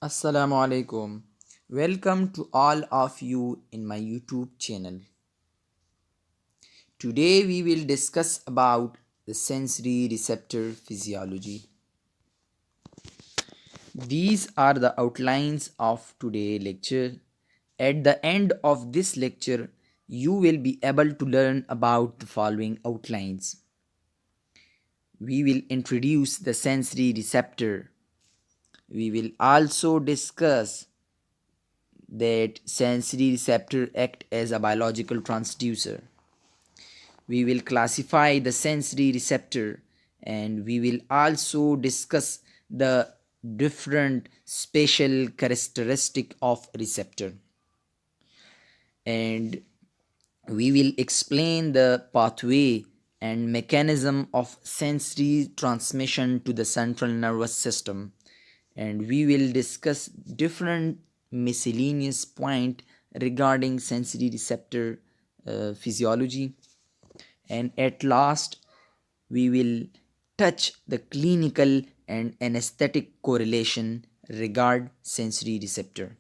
Assalamu alaikum. Welcome to all of you in my YouTube channel. Today we will discuss about the sensory receptor physiology. These are the outlines of today's lecture. At the end of this lecture, you will be able to learn about the following outlines. We will introduce the sensory receptor. We will also discuss that sensory receptor act as a biological transducer. We will classify the sensory receptor, and we will also discuss the different special characteristic of receptor, and we will explain the pathway and mechanism of sensory transmission to the central nervous system, and we will discuss different miscellaneous point regarding sensory receptor physiology, and at last we will touch the clinical and anesthetic correlation regard sensory receptor.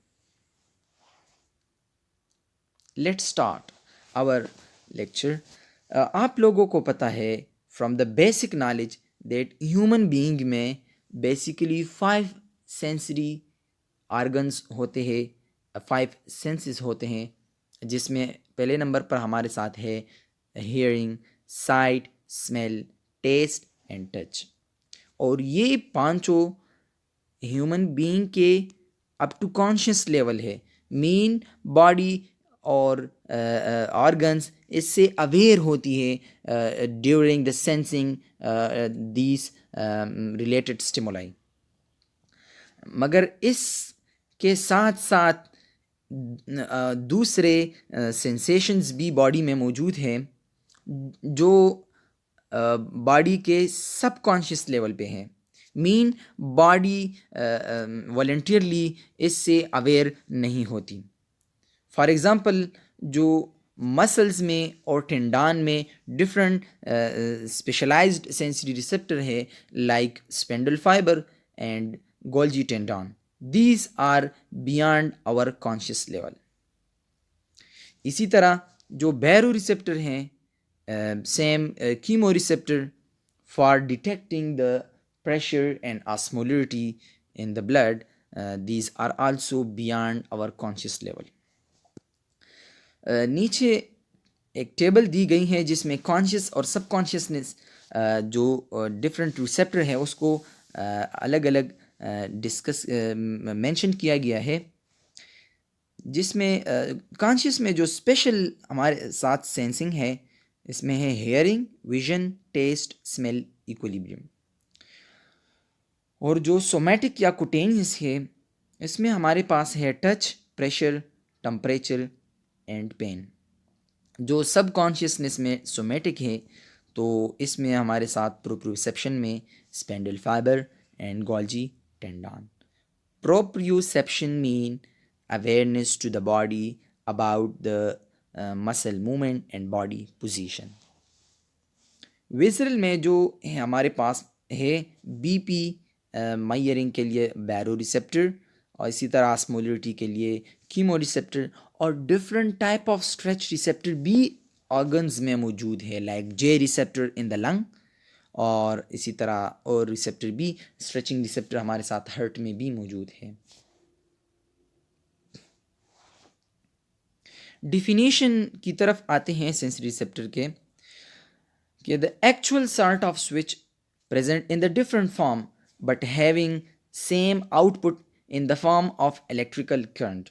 Let's start our lecture. आप लोगों को पता है from the basic knowledge that human being में basically 5 sensory organs होते हैं, 5 senses होते हैं, जिसमें पहले नंबर पर हमारे साथ है hearing, sight, smell, taste and touch. और ये पांचों ह्यूमन बीइंग के अप टू कॉन्शियस लेवल है। मीन बॉडी और ऑर्गन्स इससे अवेयर होती है during the sensing these related stimuli. मगर इसके साथ साथ दूसरे सेंसेशंस भी बॉडी में मौजूद हैं जो बॉडी के सबकॉन्शियस लेवल पे हैं। मीन बॉडी वॉलंटियरली इससे अवेयर नहीं होती। फॉर एग्ज़ाम्पल जो मसल्स में और टेंडान में डिफरेंट स्पेशलाइज्ड सेंसरी रिसेप्टर है like spindle fibre and Golgi tendon, these are beyond our conscious level. इसी तरह जो बैरो रिसेप्टर हैं, same chemoreceptor for detecting the pressure and osmolarity in the blood, these are also beyond our conscious level. नीचे एक table दी गई है जिसमें conscious और सबकॉन्शियसनेस जो डिफरेंट रिसेप्टर है उसको अलग अलग डिस्कस मेंशन किया गया है, जिसमें कॉन्शियस में जो स्पेशल हमारे साथ सेंसिंग है इसमें है hearing, vision, taste, smell, equilibrium. और जो सोमैटिक या कुटेनियस है इसमें हमारे पास है touch, pressure, temperature and pain. जो सब कॉन्शियसनेस में सोमैटिक है तो इसमें हमारे साथ प्रोप्रियोसेप्शन में spindle fibre and Golgi tendon. Proprioception mean awareness to the body about the muscle movement and body position. Visceral में जो है हमारे पास है बीपी मेजरिंग के लिए बैरो रिसेप्टर, और इसी तरह ऑस्मोलरिटी के लिए कीमो रिसेप्टर, और different type of stretch receptor भी ऑर्गन्स में मौजूद है like J receptor in the lung, और इसी तरह और रिसेप्टर भी स्ट्रेचिंग रिसेप्टर हमारे साथ हार्ट में भी मौजूद है। डिफिनीशन की तरफ आते हैं सेंसरी रिसेप्टर के कि the actual sort off switch present in the different form but having same output in the form of electrical current.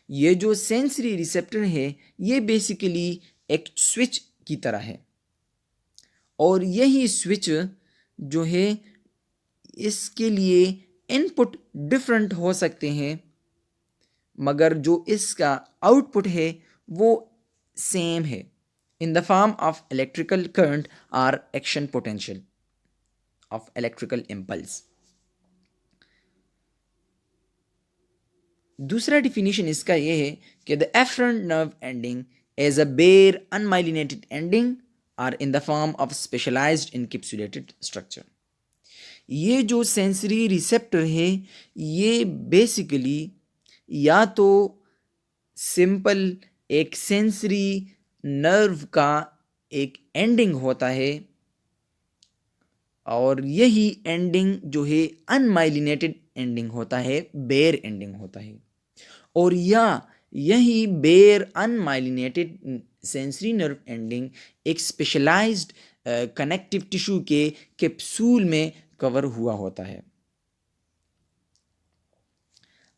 ये जो सेंसरी रिसेप्टर है ये बेसिकली एक स्विच की तरह है, और यही स्विच जो है इसके लिए इनपुट डिफरेंट हो सकते हैं मगर जो इसका आउटपुट है वो सेम है in the form of electrical current और action potential of electrical impulse. दूसरा डिफिनीशन इसका यह है कि the afferent nerve ending as a bare unmyelinated ending are in the form of specialised encapsulated structure. ये जो सेंसरी रिसेप्टर है ये बेसिकली या तो सिंपल एक सेंसरी नर्व का एक एंडिंग होता है और यही एंडिंग जो है अनमाइलिनेटेड एंडिंग होता है, बेयर एंडिंग होता है, और या यही bare unmyelinated sensory nerve ending एक स्पेशलाइज्ड कनेक्टिव टिश्यू के कैप्सूल में कवर हुआ होता है।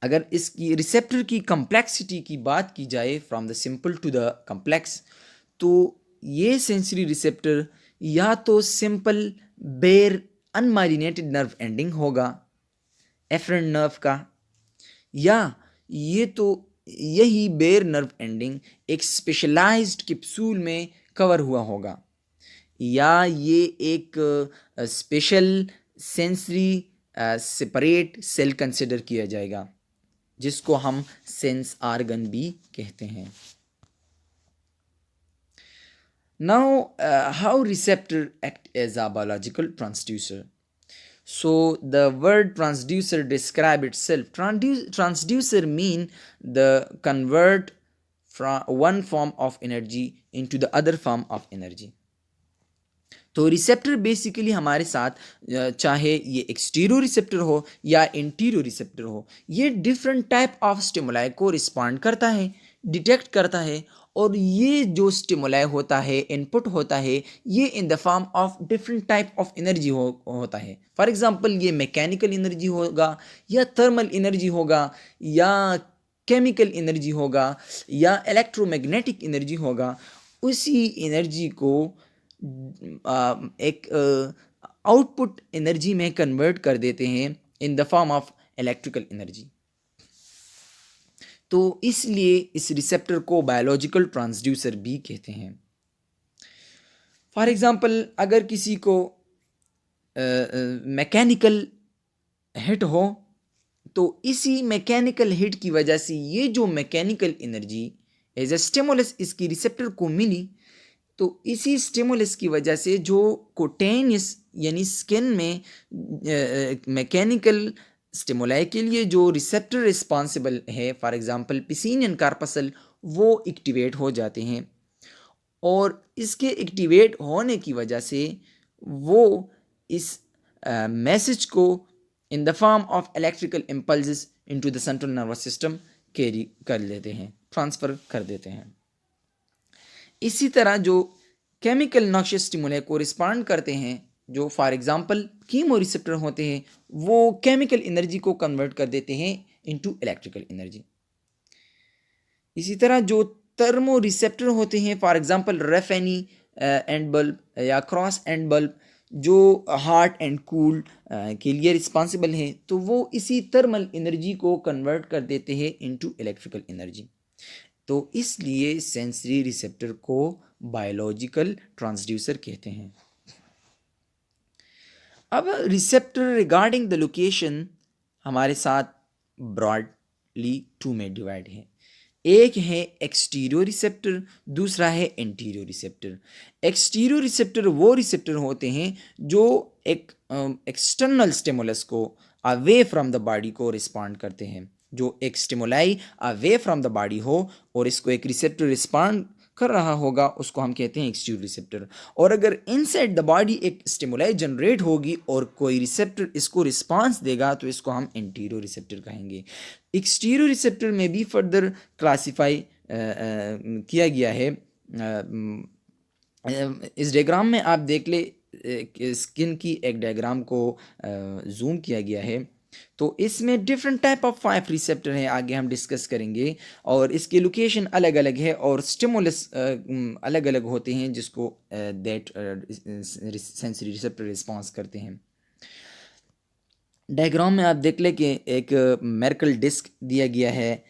अगर इसकी रिसेप्टर की कम्प्लेक्सिटी की बात की जाए from the simple to the complex, तो ये सेंसरी रिसेप्टर या तो simple bare unmyelinated nerve ending होगा एफरेंट नर्व का, या ये तो यही बेयर नर्व एंडिंग एक स्पेशलाइज्ड कैप्सूल में कवर हुआ होगा, या ये एक special sensory separate cell consider किया जाएगा जिसको हम सेंस आर्गन भी कहते हैं। Now, how receptor act as a biological transducer? So the word transducer describe itself. Transducer mean the convert from one form of energy into the other form of energy. तो receptor basically हमारे साथ चाहे ये exterior receptor हो या interior receptor हो, ये different type of stimuli को रिस्पॉन्ड करता है, डिटेक्ट करता है, और ये जो स्टिमुलाई होता है, इनपुट होता है, ये इन the form of different type of energy होता है। फॉर एग्जांपल ये मैकेनिकल एनर्जी होगा या थर्मल एनर्जी होगा या केमिकल एनर्जी होगा या इलेक्ट्रोमैग्नेटिक एनर्जी होगा। उसी एनर्जी को एक आउटपुट एनर्जी में कन्वर्ट कर देते हैं इन the form of electrical energy. तो इसलिए इस रिसेप्टर को बायोलॉजिकल ट्रांसड्यूसर भी कहते हैं। फॉर एग्जांपल अगर किसी को मैकेनिकल हिट हो, तो इसी मैकेनिकल हिट की वजह से ये जो mechanical energy as a stimulus इसकी रिसेप्टर को मिली, तो इसी स्टिमुलस की वजह से जो कोटेनियस यानी स्किन में मैकेनिकल स्टिमुलाई के लिए जो रिसेप्टर रिस्पॉन्सिबल है, फॉर एग्जांपल पिसीनियन कार्पसल, वो एक्टिवेट हो जाते हैं, और इसके एक्टिवेट होने की वजह से वो इस मैसेज को इन the form of electrical impulses into the central nervous system carry कर लेते हैं, ट्रांसफ़र कर देते हैं। इसी तरह जो केमिकल नॉक्शियस स्टिमुलाई को रिस्पॉन्ड करते हैं, जो फॉर एग्जांपल कीमो रिसेप्टर होते हैं, वो केमिकल एनर्जी को कन्वर्ट कर देते हैं इनटू इलेक्ट्रिकल एनर्जी। इसी तरह जो थर्मो रिसेप्टर होते हैं, फॉर एग्जांपल रेफेनी एंड बल्ब या क्रॉस एंड बल्ब, जो हॉट एंड कूल के लिए रिस्पॉन्सिबल हैं, तो वो इसी थर्मल एनर्जी को कन्वर्ट कर देते हैं इनटू इलेक्ट्रिकल एनर्जी। तो इसलिए सेंसरी रिसेप्टर को बायोलॉजिकल ट्रांसड्यूसर कहते हैं। अब रिसेप्टर रिगार्डिंग द लोकेशन हमारे साथ ब्रॉडली टू में डिवाइड है। एक है एक्सटीरियर रिसेप्टर, दूसरा है इंटीरियर रिसेप्टर। एक्सटीरियर रिसेप्टर वो रिसेप्टर होते हैं जो एक एक्सटर्नल स्टिमुलस को अवे फ्रॉम द बॉडी को रिस्पॉन्ड करते हैं। जो एक stimuli away from the body हो और इसको एक रिसेप्टर रिस्पॉन्ड कर रहा होगा, उसको हम कहते हैं एक्सटीरियर रिसेप्टर। और अगर इनसाइड द बॉडी एक स्टिमुलाई जनरेट होगी और कोई रिसेप्टर इसको रिस्पांस देगा, तो इसको हम इंटीरियर रिसेप्टर कहेंगे। एक्सटीरियर रिसेप्टर में भी फर्दर क्लासिफाई किया गया है। इस डायग्राम में आप देख ले, स्किन की एक डायग्राम को जूम किया गया है, तो इसमें डिफरेंट टाइप ऑफ 5 रिसेप्टर हैं, आगे हम डिस्कस करेंगे, और इसके लोकेशन अलग अलग है और स्टिमुलस अलग अलग होते हैं जिसको दैट सेंसरी रिसेप्टर रिस्पॉन्स करते हैं। डायग्राम में आप देख ले कि एक मेरकल डिस्क दिया गया है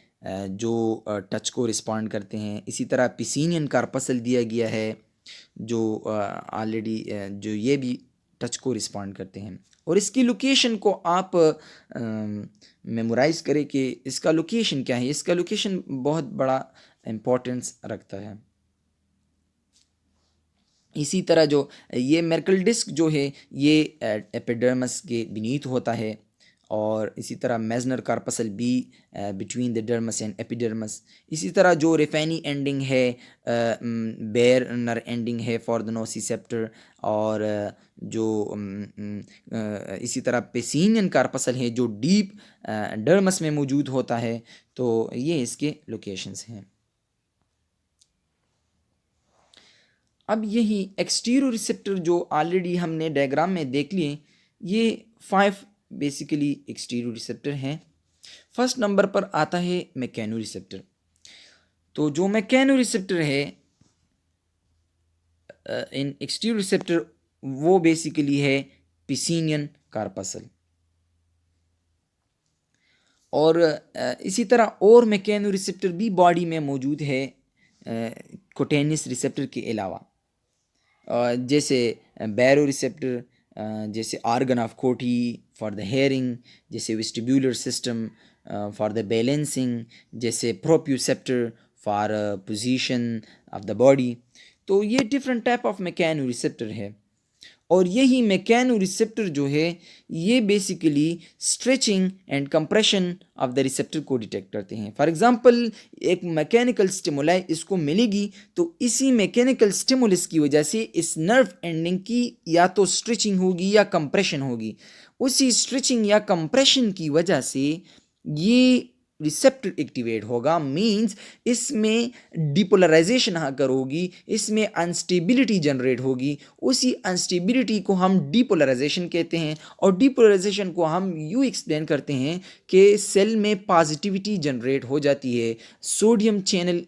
जो टच को रिस्पॉन्ड करते हैं। इसी तरह पिसीनियन कार्पसल दिया गया है जो ऑलरेडी जो ये भी टच को रिस्पॉन्ड करते हैं। और इसकी लोकेशन को आप मेमोराइज करें कि इसका लोकेशन क्या है। इसका लोकेशन बहुत बड़ा इम्पोर्टेंस रखता है। इसी तरह जो ये मेरकल डिस्क जो है ये एपिडर्मस के बीनीथ होता है, और इसी तरह Meissner corpuscle be between the dermis and epidermis. इसी तरह जो रेफेनी एंडिंग है, बेरनर एंडिंग है फॉर द नोसिसेप्टर, और जो इसी तरह पेसिनियन कार्पसल है जो डीप डर्मस में मौजूद होता है। तो ये इसके लोकेशंस हैं। अब यही एक्सटीरियर रिसेप्टर जो ऑलरेडी हमने डायग्राम में देख लिए, ये 5 बेसिकली एक्सटीरियर रिसेप्टर हैं। फर्स्ट नंबर पर आता है मैकेनो रिसेप्टर। तो जो मैकेनो रिसेप्टर है इन एक्सटीरियर रिसेप्टर, वो बेसिकली है पिसिनियन कार्पसल। और इसी तरह और मैकेनो रिसेप्टर भी बॉडी में मौजूद है कोटेनियस रिसेप्टर के अलावा, जैसे बैरो रिसेप्टर, जैसे organ of Corti for the hearing, जैसे vestibular system for the balancing, जैसे proprioceptor for position of the body. तो ये different type of mechanoreceptor है। और यही मैकेनो रिसेप्टर जो है ये basically stretching and compression of the receptor को डिटेक्ट करते हैं। फॉर एग्जांपल एक मैकेनिकल स्टिमुलाई इसको मिलेगी, तो इसी मैकेनिकल स्टिमुलस की वजह से इस नर्व एंडिंग की या तो स्ट्रेचिंग होगी या कंप्रेशन होगी। उसी स्ट्रेचिंग या कंप्रेशन की वजह से ये रिसेप्टर एक्टिवेट होगा, मींस इसमें डिपोलराइजेशन आकर होगी, इसमें अनस्टेबिलिटी जनरेट होगी। उसी अनस्टेबिलिटी को हम डिपोलराइजेशन कहते हैं, और डिपोलराइजेशन को हम यूँ एक्सप्लेन करते हैं कि सेल में पॉजिटिविटी जनरेट हो जाती है, सोडियम चैनल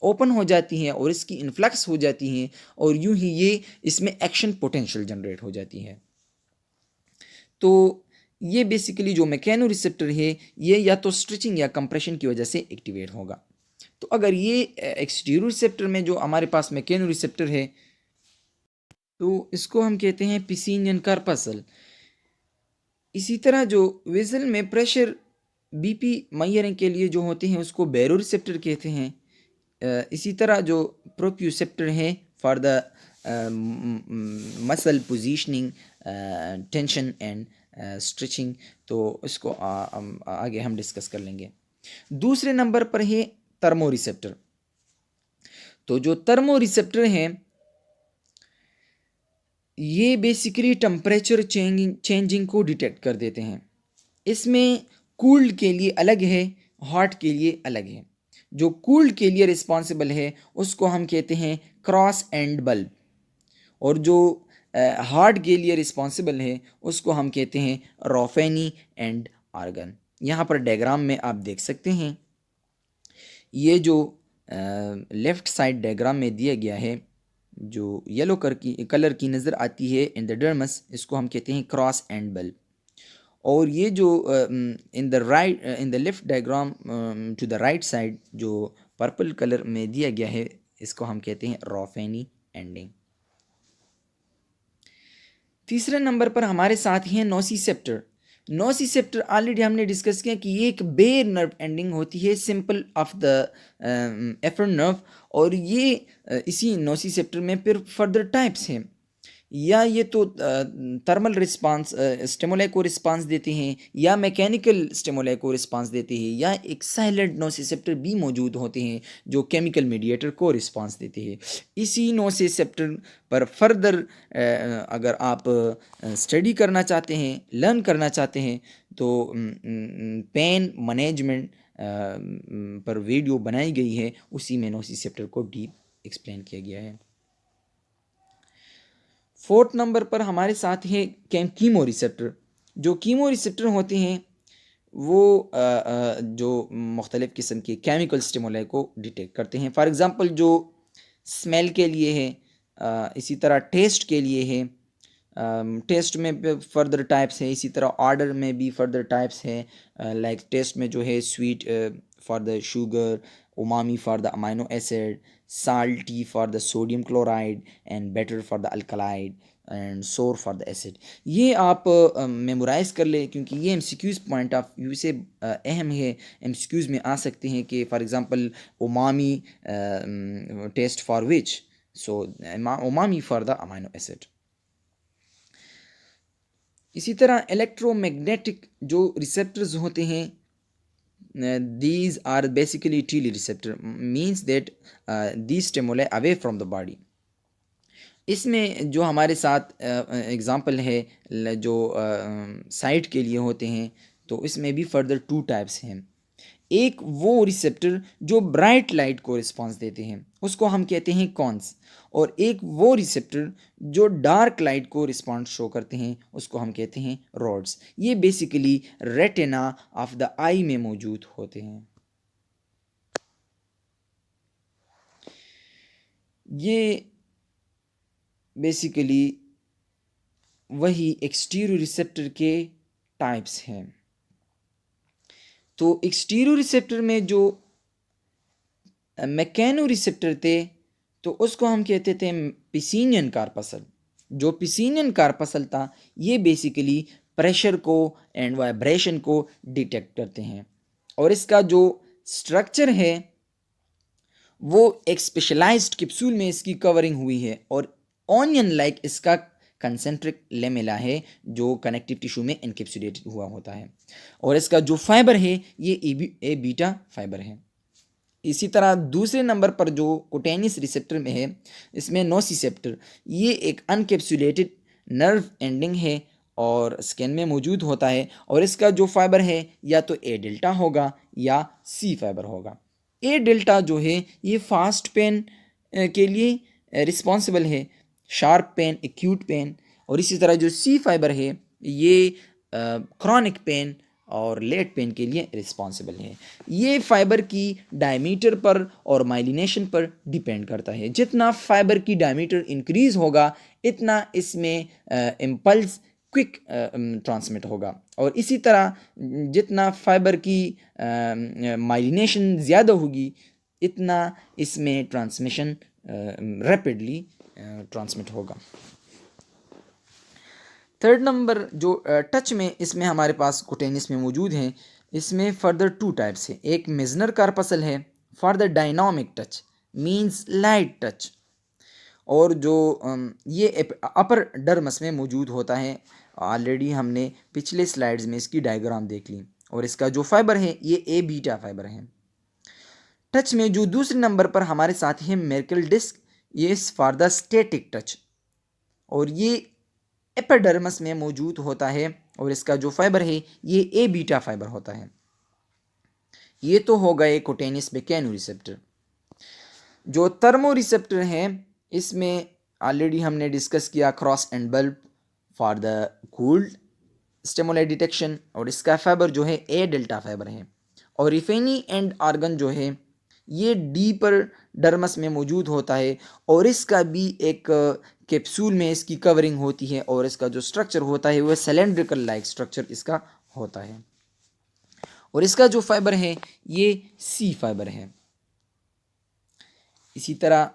ओपन हो जाती हैं और इसकी इन्फ्लक्स हो जाती हैं, और यूं ही ये इसमें एक्शन पोटेंशियल जनरेट हो जाती है। तो ये बेसिकली जो मैकेनो रिसेप्टर है ये या तो स्ट्रेचिंग या कंप्रेशन की वजह से एक्टिवेट होगा। तो अगर ये एक्सटीरियर रिसेप्टर में जो हमारे पास मैकेनो रिसेप्टर है, तो इसको हम कहते हैं पिसिनियन कार्पसल। इसी तरह जो वेसल में प्रेशर बीपी मेजरिंग के लिए जो होते हैं उसको बैरो रिसेप्टर कहते हैं। इसी तरह जो प्रोप्यूसेप्टर है for the muscle positioning, tension and stretching, तो इसको आगे हम डिस्कस कर लेंगे। दूसरे नंबर पर है थर्मो रिसेप्टर। तो जो थर्मो रिसेप्टर हैं ये बेसिकली टेम्परेचर चेंजिंग को डिटेक्ट कर देते हैं। इसमें कूल्ड के लिए अलग है, हॉट के लिए अलग है। जो कूल्ड के लिए रिस्पॉन्सिबल है उसको हम कहते हैं क्रॉस एंड बल्ब, और जो हार्ड के लिए रिस्पॉन्सिबल है उसको हम कहते हैं रोफेनी एंड आर्गन। यहाँ पर डायग्राम में आप देख सकते हैं, ये जो लेफ्ट साइड डायग्राम में दिया गया है, जो येलो कलर की नज़र आती है इन द डर्मस, इसको हम कहते हैं क्रॉस एंड बल्ब। और ये जो in the left diagram to the right side जो पर्पल कलर में दिया गया है, इसको हम कहते हैं रोफेनी एंडिंग। तीसरे नंबर पर हमारे साथ हैं नोसिसेप्टर। नोसिसेप्टर ऑलरेडी हमने डिस्कस किया कि ये एक बेर नर्व एंडिंग होती है, सिंपल ऑफ द एफर नर्व, और ये इसी नोसिसेप्टर में फिर फर्दर टाइप्स हैं। या ये तो थर्मल रिस्पांस स्टिमुलाई को रिस्पांस देते हैं, या मैकेनिकल स्टिमुलाई को रिस्पांस देते हैं, या एक साइलेंट नोसिसेप्टर भी मौजूद होते हैं जो केमिकल मीडिएटर को रिस्पांस देते हैं। इसी नोसिसेप्टर पर फर्दर अगर आप स्टडी करना चाहते हैं, लर्न करना चाहते हैं, तो पेन मैनेजमेंट पर वीडियो बनाई गई है, उसी में नोसिसेप्टर को डीप एक्सप्लेन किया गया है। फोर्थ नंबर पर हमारे साथ है कीमो रिसेप्टर। जो कीमो रिसेप्टर होते हैं वो जो मुख्तलिफ़ किस्म के केमिकल स्टिमुलाई को डिटेक्ट करते हैं। फॉर एग्ज़ाम्पल जो स्मेल के लिए है, इसी तरह टेस्ट के लिए है, टेस्ट में फर्दर टाइप्स है, इसी तरह ऑर्डर में भी फर्दर टाइप्स हैं। लाइक टेस्ट में जो है sweet for the sugar, umami for the amino acid, salty for the sodium chloride and bitter for the alkaloid and sour for the acid। ये आप मेमोराइज़ कर ले, क्योंकि ये MCQs पॉइंट ऑफ व्यू से अहम है। MCQs में आ सकते हैं कि for example umami taste for which, so umami for the amino acid. इसी तरह इलेक्ट्रोमैग्नेटिक जो रिसेप्टर्स होते हैं, these are basically telereceptor, means that these stimuli away from the body। इसमें जो हमारे साथ एग्ज़ाम्पल है जो साइट के लिए होते हैं, तो इसमें भी फर्दर टू टाइप्स हैं। एक वो रिसेप्टर जो ब्राइट लाइट को रिस्पांस देते हैं, उसको हम कहते हैं कॉन्स, और एक वो रिसेप्टर जो डार्क लाइट को रिस्पॉन्स शो करते हैं, उसको हम कहते हैं रॉड्स। ये बेसिकली रेटिना ऑफ द आई में मौजूद होते हैं। ये बेसिकली वही एक्सटीरियर रिसेप्टर के टाइप्स हैं। तो एक्सटीरियर रिसेप्टर में जो मैकेनो रिसेप्टर थे, तो उसको हम कहते थे पिसीनियन कार्पसल। जो पिसीनियन कार्पसल था, ये बेसिकली प्रेशर को एंड वाइब्रेशन को डिटेक्ट करते हैं, और इसका जो स्ट्रक्चर है वो एक स्पेशलाइज्ड कैप्सूल में इसकी कवरिंग हुई है, और ऑनियन लाइक इसका कंसेंट्रिक लेमेला है जो कनेक्टिव टिश्यू में एनकेप्सुलेटेड हुआ होता है, और इसका जो फाइबर है ये ए बीटा फाइबर है। इसी तरह दूसरे नंबर पर जो कुटेनियस रिसेप्टर में है, इसमें नोसिसेप्टर, ये एक अनकेप्सुलेटेड नर्व एंडिंग है और स्किन में मौजूद होता है, और इसका जो फाइबर है या तो ए डेल्टा होगा या सी फाइबर होगा। ए डेल्टा जो है ये फास्ट पेन के लिए रिस्पॉन्सिबल है, शार्प पेन, एक्यूट पेन, और इसी तरह जो सी फाइबर है ये क्रॉनिक पेन और लेट पेन के लिए रिस्पॉन्सिबल है। ये फाइबर की डायमीटर पर और माइलिनेशन पर डिपेंड करता है। जितना फाइबर की डायमीटर इंक्रीज होगा, इतना इसमें इम्पल्स क्विक ट्रांसमिट होगा, और इसी तरह जितना फाइबर की माइलिनेशन ज़्यादा होगी, इतना इसमें ट्रांसमिशन रैपिडली ट्रांसमिट होगा। थर्ड नंबर जो टच में इसमें हमारे पास कुटेनियस में मौजूद हैं, इसमें फर्दर टू टाइप्स हैं। एक मेजनर कार्पसल है for the dynamic touch, means light touch, और जो ये अपर डर्मस में मौजूद होता है। ऑलरेडी हमने पिछले स्लाइड्स में इसकी डायग्राम देख ली, और इसका जो फाइबर है ये ए बीटा फाइबर है। टच में जो दूसरे नंबर पर हमारे साथ है मेरकल डिस्क, ये फॉर द स्टैटिक टच, और ये एपिडर्मस में मौजूद होता है, और इसका जो फाइबर है ये ए बीटा फाइबर होता है। ये तो हो गए कुटेनियस मैकेनो रिसेप्टर। जो थर्मो रिसेप्टर हैं, इसमें ऑलरेडी हमने डिस्कस किया cross and bulb for the cooled stimuli detection, और इसका फाइबर जो है ए डेल्टा फाइबर है। और रिफेनी एंड आर्गन जो है ये डीपर डर्मस में मौजूद होता है, और इसका भी एक कैप्सूल में इसकी कवरिंग होती है, और इसका जो स्ट्रक्चर होता है वह सिलेंड्रिकल लाइक स्ट्रक्चर इसका होता है, और इसका जो फाइबर है ये सी फाइबर है। इसी तरह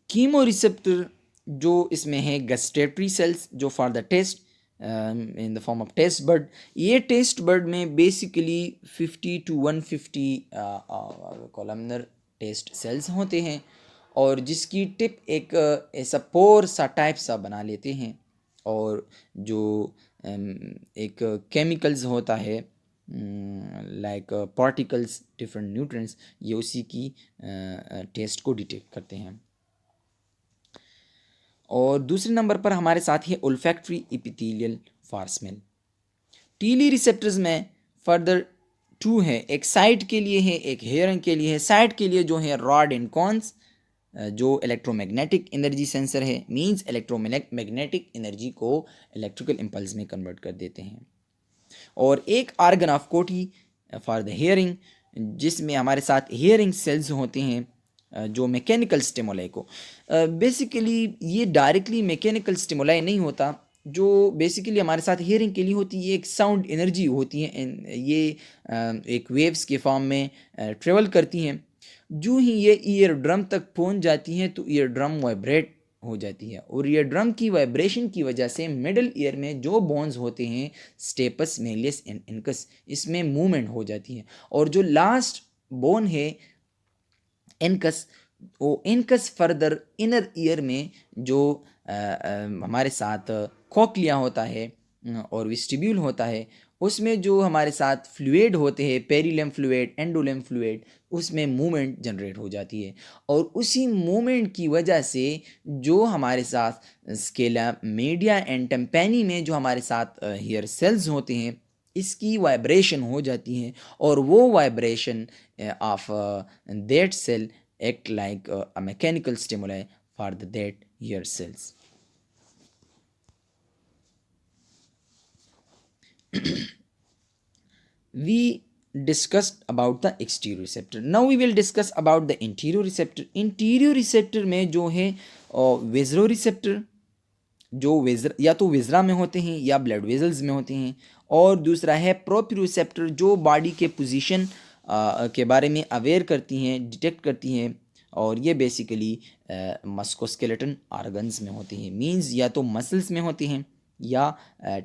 कीमो रिसेप्टर जो इसमें है गस्टेटरी सेल्स, जो for the taste in the form of taste bud. ये टेस्ट बर्ड में basically 50 to 150 columnar taste cells होते हैं, और जिसकी टिप एक ऐसा पोर सा टाइप सा बना लेते हैं, और जो एक केमिकल्स होता है लाइक पार्टिकल्स, डिफरेंट न्यूट्रिएंट्स, ये उसी की टेस्ट को डिटेक्ट करते हैं। और दूसरे नंबर पर हमारे साथ है olfactory epithelial for smell. Tilly receptors में फर्दर टू है, एक साइट के लिए है, एक हेयरिंग के लिए है। साइट के लिए जो है रॉड एंड कॉन्स, जो इलेक्ट्रोमैग्नेटिक एनर्जी सेंसर है, मींस इलेक्ट्रोमैग्नेटिक एनर्जी को इलेक्ट्रिकल इम्पल्स में कन्वर्ट कर देते हैं। और एक argon of Corti for the hearing, जिसमें हमारे साथ हेयरिंग सेल्स होते हैं जो मैकेनिकल स्टिमुलाई को बेसिकली ये डायरेक्टली मैकेनिकल स्टिमुलाई नहीं होता, जो बेसिकली हमारे साथ हियरिंग के लिए होती है, ये एक साउंड एनर्जी होती है, ये एक वेव्स के फॉर्म में ट्रेवल करती हैं। जो ही ये ईयर ड्रम तक पहुंच जाती हैं तो ईयर ड्रम वाइब्रेट हो जाती है, और ईयर ड्रम की वाइब्रेशन की वजह से मिडल ईयर में जो बोन्स होते हैं स्टेपस, मेलियस एंड इनकस, इसमें मूवमेंट हो जाती है, और जो लास्ट बोन है इनकस, वो इनकस फर्दर इनर ईयर में जो हमारे साथ कोक्लिया होता है और वेस्टिब्यूल होता है, उसमें जो हमारे साथ फ्लूइड होते हैं, पेरिलम फ्लूइड, एंडोलम फ्लूइड, उसमें मूवमेंट जनरेट हो जाती है। और उसी मूवमेंट की वजह से जो हमारे साथ स्केला मीडिया एंड टेम्पेनी में जो हमारे साथ हेयर सेल्स होते हैं, इसकी वाइब्रेशन हो जाती है, और वो vibration of that cell act like a mechanical stimuli for the dead hair cells. We discussed about the exterior receptor. Now we will discuss about the interior receptor. Interior receptor में जो है वेजरो receptor, जो या तो वेजरा में होते हैं या ब्लड वेजल्स में होते हैं, और दूसरा है प्रोप्रियोसेप्टर जो बॉडी के पोजीशन के बारे में अवेयर करती हैं, डिटेक्ट करती हैं, और ये बेसिकली मस्कोस्केलेटन ऑर्गन्स में होती हैं, मींस या तो मसल्स में होती हैं या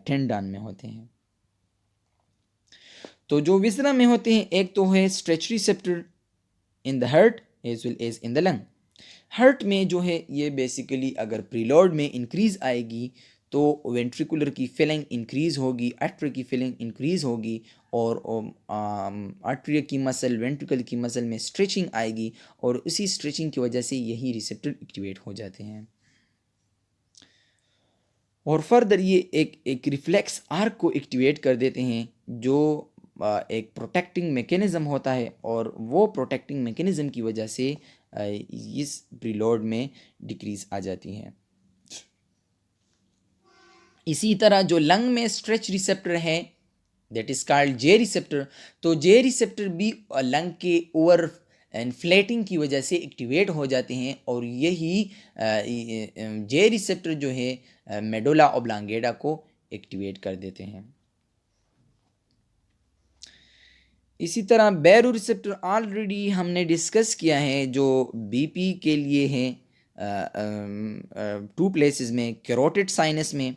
टेंडन में होते हैं। तो जो विसरा में होते हैं, एक तो है stretch receptor in the heart as well as in the lung. Heart में जो है ये बेसिकली अगर प्रीलोड में इंक्रीज आएगी तो वेंट्रिकुलर की फिलिंग इंक्रीज होगी, आर्टरी की फिलिंग इंक्रीज होगी, और आर्टरी की मसल, वेंट्रिकल की मसल में स्ट्रेचिंग आएगी, और उसी स्ट्रेचिंग की वजह से यही रिसेप्टर एक्टिवेट हो जाते हैं। और फर्दर ये एक रिफ्लेक्स आर्क को एक्टिवेट कर देते हैं, जो एक प्रोटेक्टिंग मैकेनिज्म होता है, और वो प्रोटेक्टिंग मैकेनिज्म की वजह से इस प्रीलोड में डिक्रीज आ जाती है। इसी तरह जो लंग में स्ट्रेच रिसेप्टर है, that is called J receptor. तो जे रिसेप्टर भी लंग के ओवर इन्फ्लेटिंग की वजह से एक्टिवेट हो जाते हैं, और यही जे रिसेप्टर जो है मेडुला ऑब्लांगेडा को एक्टिवेट कर देते हैं। इसी तरह बैरो रिसेप्टर ऑलरेडी हमने डिस्कस किया है, जो बीपी के लिए है 2 प्लेसेस में, कैरोटिड साइनस में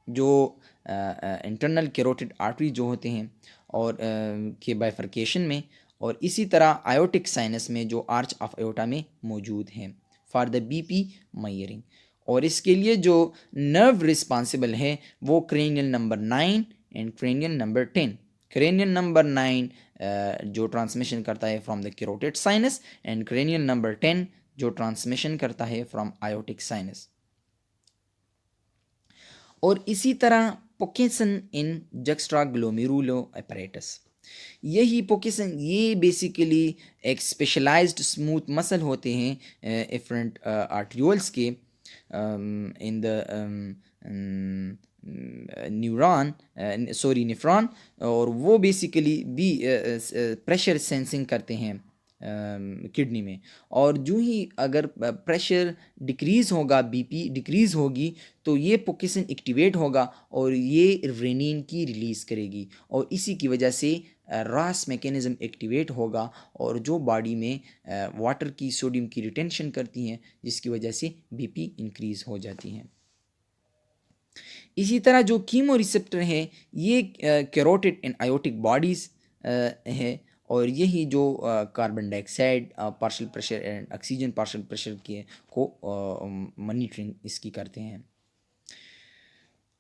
जो इंटरनल कैरोटिड आर्टरी जो होते हैं और के बाइफर्केशन में, और इसी तरह आयोटिक साइनस में जो आर्च ऑफ आयोटा में मौजूद हैं फॉर द बीपी मेजरिंग। और इसके लिए जो नर्व रिस्पॉन्सिबल है वो cranial number 9 and cranial number 10। Cranial number 9 जो ट्रांसमिशन करता है from the carotid sinus, and cranial number 10 जो ट्रांसमिशन करता है फ्रॉम आयोटिक साइनस। और इसी तरह पोकेसन इन जक्स्ट्राग्लोमेरुलो अपैरेटस, यही पोकेसन, ये बेसिकली एक स्पेशलाइज्ड स्मूथ मसल होते हैं एफरेंट आर्ट्रियोल्स के इन द नेफ्रॉन, और वो बेसिकली भी प्रेशर सेंसिंग करते हैं किडनी में। और जो ही अगर प्रेशर डिक्रीज़ होगा, बीपी डिक्रीज़ होगी, तो ये पोकेसन एक्टिवेट होगा और ये रेनिन की रिलीज़ करेगी, और इसी की वजह से रास मैकेनिज़्म एक्टिवेट होगा, और जो बॉडी में वाटर की, सोडियम की रिटेंशन करती हैं, जिसकी वजह से बीपी इंक्रीज़ हो जाती हैं। इसी तरह जो कीमो रिसेप्टर है, ये कैरोटिड एंड आयोटिक बॉडीज़ है, और यही जो carbon dioxide partial pressure and oxygen partial pressure के को मॉनिटरिंग इसकी करते हैं।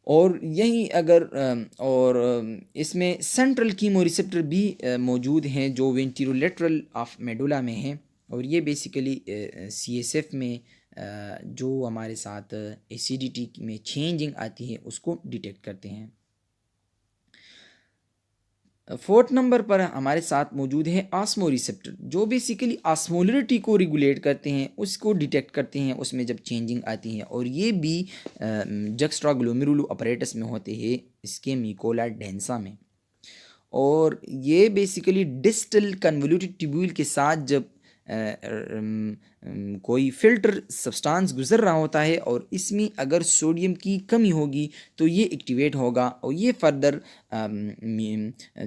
और यही अगर और इसमें सेंट्रल कीमो रिसेप्टर भी मौजूद हैं जो वेंट्रोलेटरल ऑफ मेडुला में हैं, और ये बेसिकली CSF में जो हमारे साथ एसिडिटी में चेंजिंग आती है उसको डिटेक्ट करते हैं। 4th नंबर पर हमारे साथ मौजूद है ऑस्मो रिसेप्टर, जो बेसिकली ऑस्मोलरिटी को रेगुलेट करते हैं, उसको डिटेक्ट करते हैं उसमें जब चेंजिंग आती है, और ये भी जक्स्ट्राग्लोमेरुलो अपैरेटस में होते हैं, इसके मिकोला डेंसा में। और ये बेसिकली डिस्टल कन्वोल्यूटेड ट्यूब्यूल के साथ जब कोई फिल्टर सब्सटेंस गुजर रहा होता है, और इसमें अगर सोडियम की कमी होगी तो ये एक्टिवेट होगा, और ये फर्दर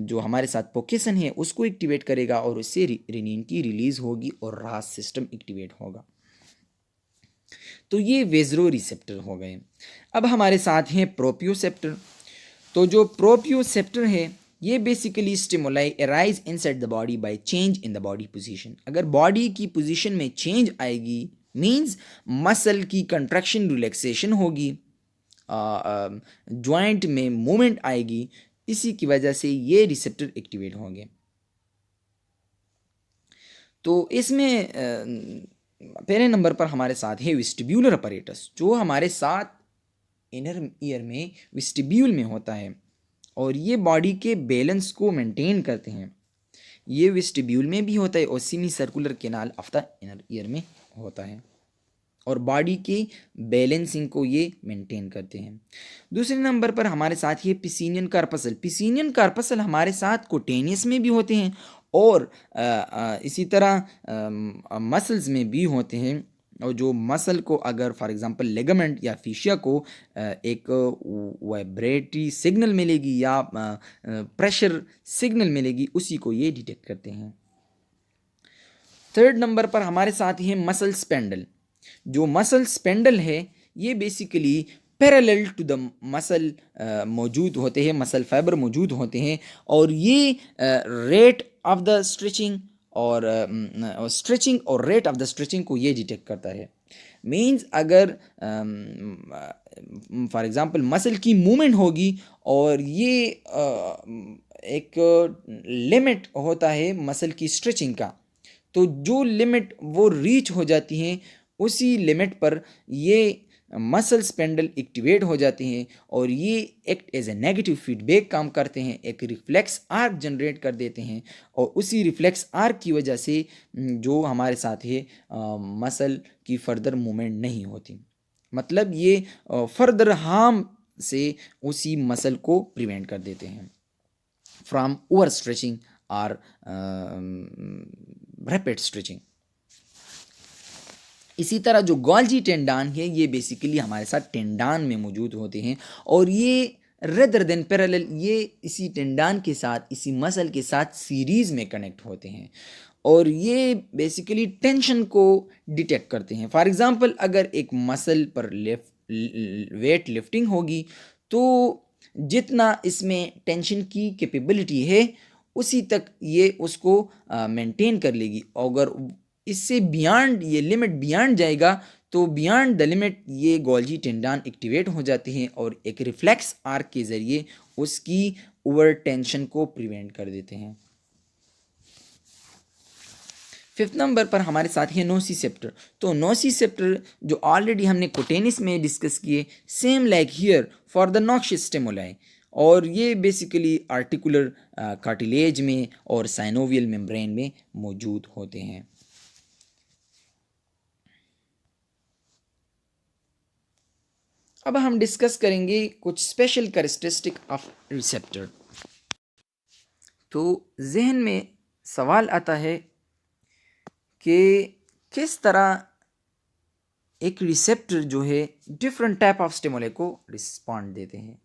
जो हमारे साथ पोकेसन है उसको एक्टिवेट करेगा, और उससे रेनिन की रिलीज़ होगी और रास सिस्टम एक्टिवेट होगा। तो ये वेजरो रिसेप्टर हो गए। अब हमारे साथ हैं प्रोप्रियोसेप्टर। तो जो प्रोप्रियोसेप्टर है ये basically stimuli arise inside the body by change in the body position. अगर बॉडी की पोजीशन में चेंज आएगी मींस मसल की कंट्रैक्शन रिलैक्सेशन होगी, जॉइंट में मूवमेंट आएगी, इसी की वजह से ये रिसेप्टर एक्टिवेट होंगे। तो इसमें पहले नंबर पर हमारे साथ है वेस्टिब्यूलर अपैरेटस, जो हमारे साथ इनर ईयर में वेस्टिब्यूल में होता है और ये बॉडी के बैलेंस को मेंटेन करते हैं। ये वेस्टिब्यूल में भी होता है और semi circular canal of the inner ear में होता है और बॉडी की बैलेंसिंग को ये मेंटेन करते हैं। दूसरे नंबर पर हमारे साथ ये पिसीनियन कार्पसल। पिसीनियन कार्पसल हमारे साथ कोटेनियस में भी होते हैं और इसी तरह मसल्स में भी होते हैं। और जो मसल को अगर फॉर एग्जांपल लेगामेंट या फिशिया को एक वाइब्रेटरी सिग्नल मिलेगी या प्रेशर सिग्नल मिलेगी, उसी को ये डिटेक्ट करते हैं। थर्ड नंबर पर हमारे साथ है मसल स्पेंडल। जो मसल स्पेंडल है ये basically parallel to the muscle मौजूद होते हैं, मसल फाइबर मौजूद होते हैं और ये रेट ऑफ द स्ट्रेचिंग और स्ट्रेचिंग और रेट ऑफ द स्ट्रेचिंग को ये डिटेक्ट करता है। मींस अगर फॉर एग्जांपल मसल की मूवमेंट होगी और ये एक लिमिट होता है मसल की स्ट्रेचिंग का, तो जो लिमिट वो रीच हो जाती हैं उसी लिमिट पर ये मसल स्पेंडल एक्टिवेट हो जाते हैं और ये act as a negative feedback काम करते हैं, एक रिफ्लेक्स आर्क जनरेट कर देते हैं और उसी रिफ्लेक्स आर्क की वजह से जो हमारे साथ है मसल की फर्दर मूवमेंट नहीं होती। मतलब ये फर्दर हार्म से उसी मसल को प्रिवेंट कर देते हैं फ्रॉम ओवर स्ट्रेचिंग और रैपिड स्ट्रेचिंग। इसी तरह जो गोल्जी टेंडान है ये बेसिकली हमारे साथ टेंडान में मौजूद होते हैं और ये रेदर देन पैरेलल, ये इसी टेंडान के साथ इसी मसल के साथ सीरीज में कनेक्ट होते हैं और ये बेसिकली टेंशन को डिटेक्ट करते हैं। फॉर एग्जांपल अगर एक मसल पर वेट लिफ्टिंग होगी तो जितना इसमें टेंशन की कैपेबिलिटी है उसी तक ये उसको मेंटेन कर लेगी। अगर इससे बियॉन्ड ये लिमिट बियॉन्ड जाएगा तो बियॉन्ड द लिमिट ये गोल्जी टेंडान एक्टिवेट हो जाते हैं और एक रिफ्लेक्स आर्क के ज़रिए उसकी ओवर टेंशन को प्रिवेंट कर देते हैं। फिफ्थ नंबर पर हमारे साथ है नोसिसेप्टर। तो नोसिसेप्टर जो ऑलरेडी हमने कोटेनिस में डिस्कस किए, same like here for the noxious stimuli, और ये बेसिकली आर्टिकुलर कार्टिलेज में और साइनोवियल मेम्ब्रेन में मौजूद होते हैं। अब हम डिस्कस करेंगे कुछ स्पेशल कैरेक्टरिस्टिक ऑफ रिसेप्टर। तो जहन में सवाल आता है कि किस तरह एक रिसेप्टर जो है डिफरेंट टाइप ऑफ स्टिमुले को रिस्पॉन्ड देते हैं।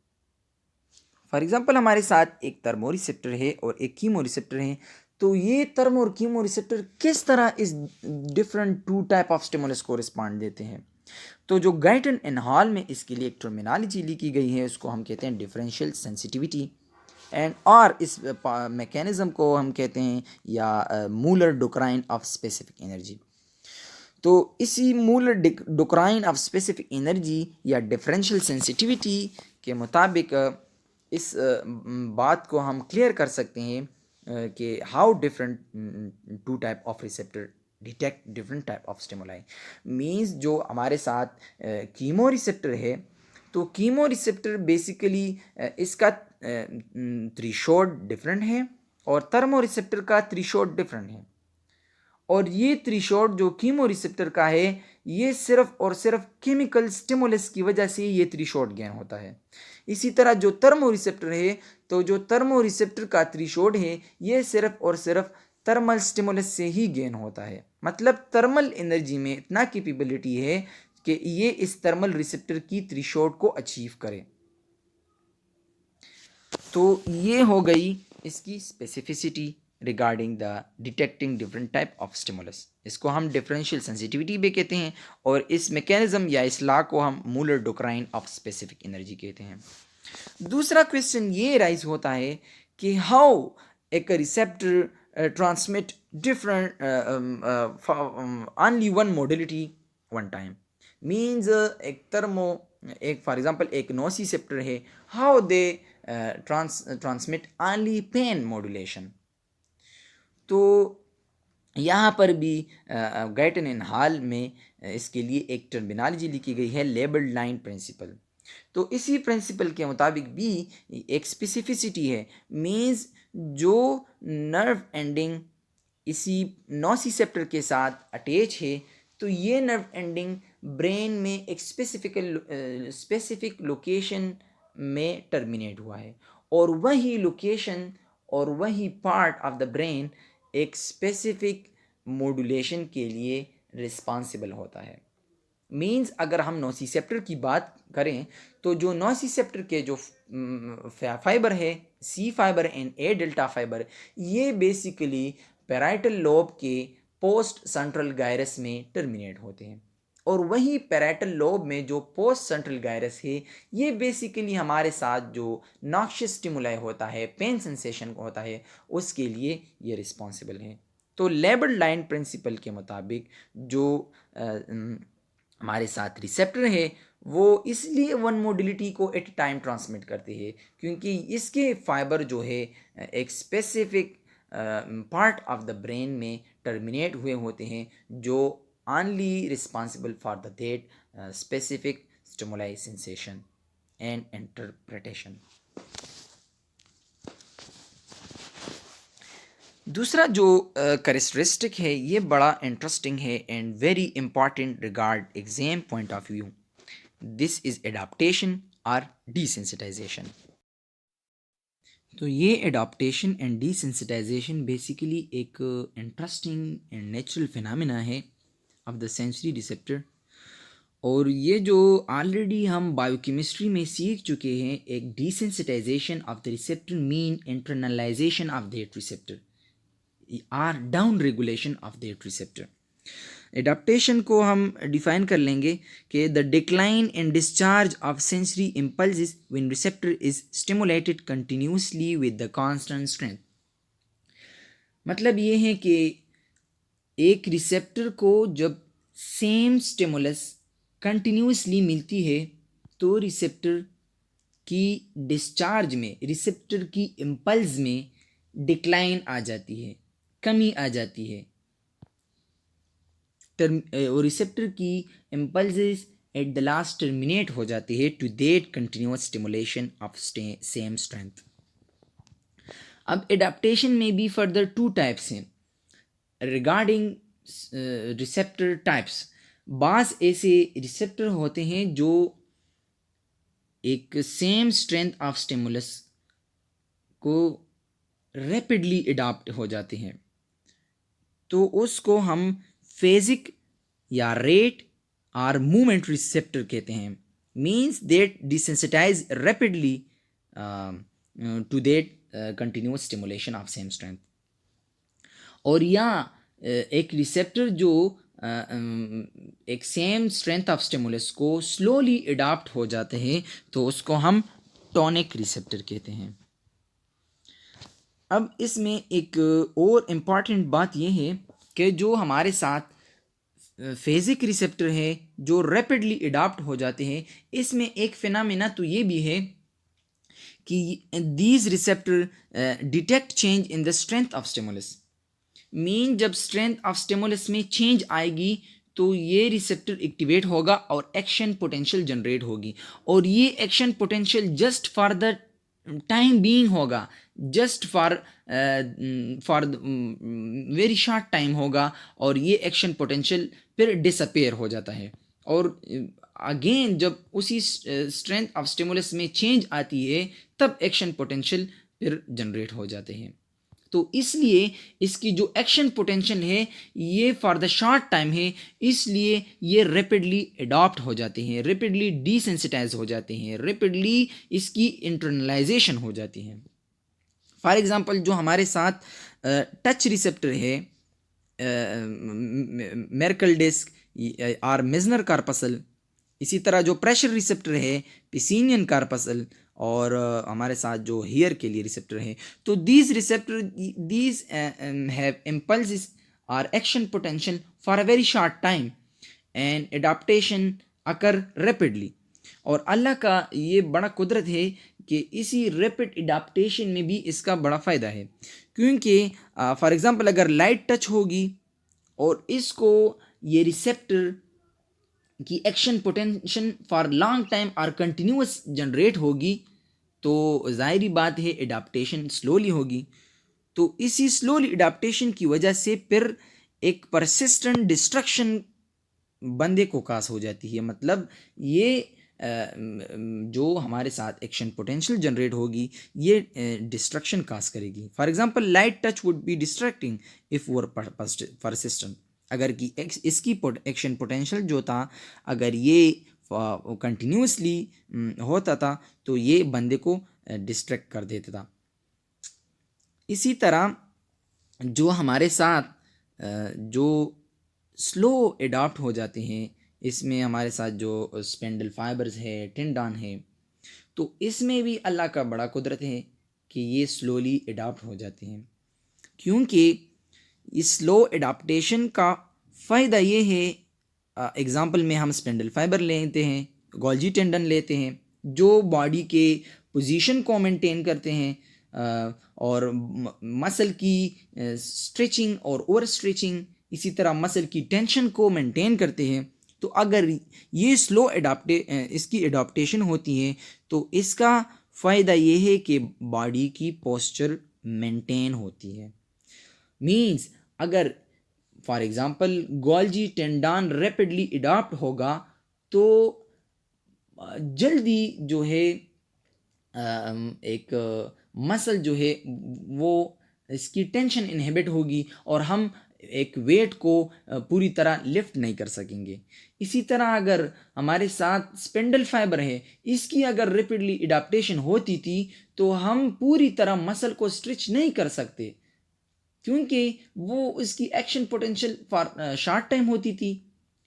फॉर एग्जांपल हमारे साथ एक थर्मो रिसेप्टर है और एक कीमो रिसेप्टर है। तो ये थर्मो और कीमो रिसेप्टर किस तरह इस different two type of stimulus को रिस्पॉन्ड देते हैं। तो जो गाइटन एंड हॉल में इसके लिए एक टर्मिनोलॉजी लिखी गई है उसको हम कहते हैं डिफरेंशियल सेंसिटिविटी एंड, और इस मैकेनिज्म को हम कहते हैं या मूलर डोक्राइन ऑफ स्पेसिफिक एनर्जी। तो इसी मूलर डोक्राइन ऑफ स्पेसिफिक एनर्जी या डिफरेंशियल सेंसिटिविटी के मुताबिक इस बात को हम क्लियर कर सकते हैं कि how different two type of receptor detect different type of stimuli. Means जो हमारे साथ कीमो रिसेप्टर है तो कीमो रिसेप्टर बेसिकली इसका थ्रेशोल्ड डिफरेंट है और थर्मो रिसेप्टर का थ्रेशोल्ड डिफरेंट है। और ये थ्रेशोल्ड जो कीमो रिसेप्टर का है ये सिर्फ और सिर्फ केमिकल स्टिमुलस की वजह से ये थ्रेशोल्ड गेन होता है। इसी तरह जो थर्मो रिसेप्टर है तो जो थर्मो रिसेप्टर का थ्रेशोल्ड है ये सिर्फ और सिर्फ थर्मल स्टिमुलस से ही गेन होता है। मतलब थर्मल एनर्जी में इतना कैपेबिलिटी है कि ये इस थर्मल रिसेप्टर की थ्रेशोल्ड को अचीव करे। तो ये हो गई इसकी specificity regarding the detecting different type of stimulus. इसको हम डिफरेंशियल सेंसिटिविटी भी कहते हैं और इस मैकेनिज्म या इस लॉ को हम मूलर डोक्राइन ऑफ स्पेसिफिक एनर्जी कहते हैं। दूसरा क्वेश्चन ये राइज होता है कि हाउ एक receptor transmit different only one modality one time means एक फॉर एग्जांपल एक नोसिसेप्टर है, how they transmit only pain modulation. तो यहाँ पर भी गाइटन एंड हॉल में इसके लिए एक टर्मिनोलॉजी लिखी गई है, लेबल्ड लाइन प्रिंसिपल। तो इसी प्रिंसिपल के मुताबिक भी एक स्पेसिफिसिटी है, मीन्स जो नर्व एंडिंग इसी नोसिसेप्टर के साथ अटैच है, तो ये नर्व एंडिंग ब्रेन में एक स्पेसिफिक लोकेशन में टर्मिनेट हुआ है, और वही लोकेशन और वही पार्ट ऑफ द ब्रेन एक स्पेसिफिक मॉड्यूलेशन के लिए रिस्पॉन्सिबल होता है। मीन्स अगर हम नोसिसेप्टर की बात करें तो जो नोसिसेप्टर के जो फाइबर है, C fibre and A delta fibre, ये बेसिकली पैराइटल लोब के पोस्ट सेंट्रल गायरस में टर्मिनेट होते हैं, और वही पैराइटल लोब में जो पोस्ट सेंट्रल गायरस है, ये बेसिकली हमारे साथ जो नॉक्शियस स्टिमुलाई होता है, पेन सेंसेशन होता है, उसके लिए ये रिस्पॉन्सिबल है। तो लेबल्ड लाइन प्रिंसिपल के मुताबिक जो हमारे साथ रिसेप्टर है वो इसलिए वन मोडिलिटी को एट टाइम ट्रांसमिट करते हैं क्योंकि इसके फाइबर जो है एक specific part of the brain में टर्मिनेट हुए होते हैं, जो only responsible for the that specific stimuli sensation and interpretation. दूसरा जो करेक्टरिस्टिक है ये बड़ा इंटरेस्टिंग है and very important regard exam point of view. This is adaptation और डिसेंसिटाइजेशन। तो ये एडाप्टेशन एंड डिसेंसिटाइजेशन बेसिकली एक इंटरेस्टिंग एंड नेचुरल फिनोमेना है ऑफ द सेंसरी रिसेप्टर, और ये जो ऑलरेडी हम बायोकेमिस्ट्री में सीख चुके हैं, एक desensitization of the receptor mean internalization of that receptor or down regulation of that receptor. Adaptation को हम डिफाइन कर लेंगे कि the decline in discharge of sensory impulses when receptor is stimulated continuously with the constant strength. मतलब ये है कि एक रिसेप्टर को जब सेम स्टिमुलस कंटिन्यूसली मिलती है तो रिसेप्टर की डिस्चार्ज में, रिसेप्टर की इम्पल्स में डिक्लाइन आ जाती है, कमी आ जाती है, और रिसेप्टर की impulses at the last terminate हो जाती है to that continuous stimulation of same strength. अब एडाप्टेशन में भी फर्दर टू टाइप्स हैं रिगार्डिंग रिसेप्टर टाइप्स। बाज़ ऐसे रिसेप्टर होते हैं जो एक सेम स्ट्रेंथ ऑफ स्टिमुलस को रैपिडली अडॉप्ट हो जाते हैं, तो उसको हम फेजिक या रेट और मूवमेंट रिसेप्टर कहते हैं, means that desensitize rapidly to that continuous stimulation of same strength. और या एक रिसेप्टर जो एक सेम स्ट्रेंथ ऑफ स्टिमुलस को स्लोली अडॉप्ट हो जाते हैं, तो उसको हम टॉनिक रिसेप्टर कहते हैं। अब इसमें एक और इम्पॉर्टेंट बात यह है कि जो हमारे साथ फेजिक रिसेप्टर है जो रैपिडली अडॉप्ट हो जाते हैं, इसमें एक फिनोमेना तो ये भी है कि these receptor detect change in the strength of stimulus. Mean जब स्ट्रेंथ ऑफ स्टिमुलस में चेंज आएगी तो ये रिसेप्टर एक्टिवेट होगा और एक्शन पोटेंशियल जनरेट होगी, और ये action potential just for the time being होगा, just for very short time होगा, और ये एक्शन पोटेंशियल फिर डिसअपेयर हो जाता है, और अगेन जब उसी स्ट्रेंथ ऑफ स्टिमुलस में चेंज आती है तब एक्शन पोटेंशियल फिर जनरेट हो जाते हैं। तो इसलिए इसकी जो एक्शन पोटेंशियल है ये फॉर द शॉर्ट टाइम है, इसलिए ये रैपिडली अडॉप्ट हो जाते हैं, रैपिडली डिसेंसिटाइज हो जाते हैं, रैपिडली इसकी इंटरनलाइजेशन हो जाती है। फॉर एग्जांपल जो हमारे साथ टच रिसेप्टर है, मेरकल डिस्क और मेजनर कार्पसल, इसी तरह जो प्रेशर रिसेप्टर है पिसीनियन कार्पसल, और हमारे साथ जो हेयर के लिए रिसेप्टर है, तो these receptor these have impulse or action potential for a very short time and adaptation occur rapidly. और अल्लाह का ये बड़ा कुदरत है कि इसी रैपिड एडाप्टेशन में भी इसका बड़ा फ़ायदा है, क्योंकि फॉर एग्ज़ाम्पल अगर लाइट टच होगी और इसको ये रिसेप्टर की action potential for long time और कंटिन्यूस जनरेट होगी, तो ज़ाहिरी बात है एडाप्टेशन स्लोली होगी। तो इसी स्लोली एडाप्टेशन की वजह से फिर एक परसिस्टेंट डिस्ट्रक्शन बंदे को कास हो जाती है। मतलब ये जो हमारे साथ एक्शन पोटेंशियल जनरेट होगी ये डिस्ट्रक्शन कास करेगी। For example light touch would be distracting if were persistent. अगर कि इसकी एक्शन पोटेंशियल जो था अगर ये कंटिन्यूसली होता था तो ये बंदे को डिस्ट्रैक्ट कर देता था। इसी तरह जो हमारे साथ जो स्लो एडाप्ट हो जाते हैं, इसमें हमारे साथ जो स्पेंडल फाइबर्स है, टेंडन है, तो इसमें भी अल्लाह का बड़ा कुदरत है कि ये स्लोली एडाप्ट हो जाते हैं। क्योंकि इस स्लो एडाप्टेशन का फ़ायदा ये है, एग्ज़ाम्पल में हम स्पेंडल फाइबर लेते हैं, गोल्जी टेंडन लेते हैं, जो बॉडी के पोजीशन को मेंटेन करते हैं और मसल की स्ट्रेचिंग और ओवर स्ट्रेचिंग, इसी तरह मसल की टेंशन को मेंटेन करते हैं। तो अगर ये स्लो इसकी एडाप्टेशन होती है तो इसका फ़ायदा ये है कि बॉडी की पोस्चर मेंटेन होती है। मीन्स अगर for example Golgi tendon rapidly adapt होगा तो जल्दी जो है एक मसल जो है वो इसकी टेंशन इनहिबिट होगी और हम एक वेट को पूरी तरह लिफ्ट नहीं कर सकेंगे। इसी तरह अगर हमारे साथ स्पेंडल फाइबर है, इसकी अगर रैपिडली एडाप्टेशन होती थी तो हम पूरी तरह मसल को स्ट्रेच नहीं कर सकते, क्योंकि वो उसकी action potential for short time होती थी।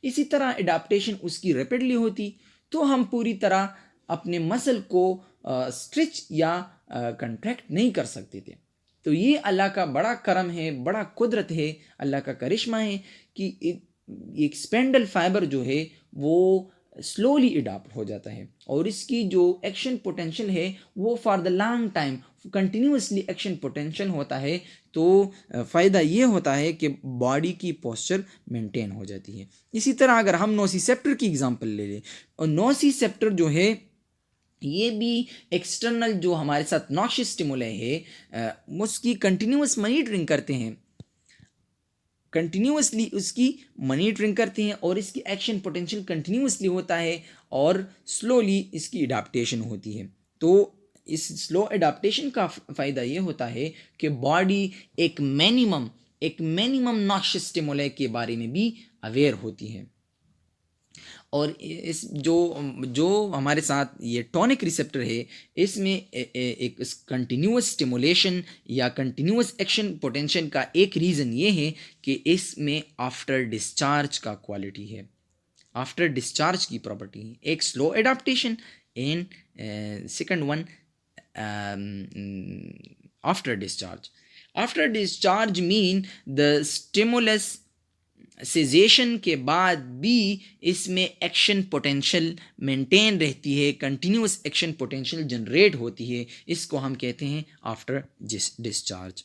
इसी तरह एडाप्टेशन उसकी रैपिडली होती तो हम पूरी तरह अपने मसल को स्ट्रेच या कंट्रैक्ट नहीं कर सकते थे। तो ये अल्लाह का बड़ा करम है, बड़ा कुदरत है, अल्लाह का करिश्मा है कि एक स्पेंडल फाइबर जो है वो स्लोली अडॉप्ट हो जाता है और इसकी जो एक्शन पोटेंशियल है वो for the long time continuously action potential होता है। तो फ़ायदा ये होता है कि बॉडी की पोस्चर मेंटेन हो जाती है। इसी तरह अगर हम नोसिसेप्टर की एग्जांपल ले लें, और नोसिसेप्टर जो है ये भी एक्सटर्नल जो हमारे साथ नॉक्शियस स्टिमुलाई है उसकी कंटिन्यूस मॉनिटरिंग करते हैं, कंटिन्यूसली उसकी मॉनिटरिंग करते हैं और इसकी एक्शन पोटेंशियल कंटिन्यूसली होता है और स्लोली इसकी एडाप्टेशन होती है। तो इस स्लो एडाप्टेशन का फ़ायदा ये होता है कि बॉडी एक मिनिमम नॉक्शियस स्टिमुलाई के बारे में भी अवेयर होती है। और इस जो जो हमारे साथ ये टॉनिक रिसेप्टर है, इसमें एक कंटिन्यूस स्टिमुलेशन या कंटिन्यूस एक्शन पोटेंशियल का एक रीज़न ये है कि इसमें आफ्टर डिस्चार्ज का क्वालिटी है, आफ्टर डिस्चार्ज की प्रॉपर्टी है। एक slow adaptation and second one after discharge. After discharge mean the stimulus cessation के बाद भी इसमें एक्शन पोटेंशियल मेंटेन रहती है, कंटिन्यूस एक्शन पोटेंशियल जनरेट होती है, इसको हम कहते हैं आफ्टर डिस्चार्ज।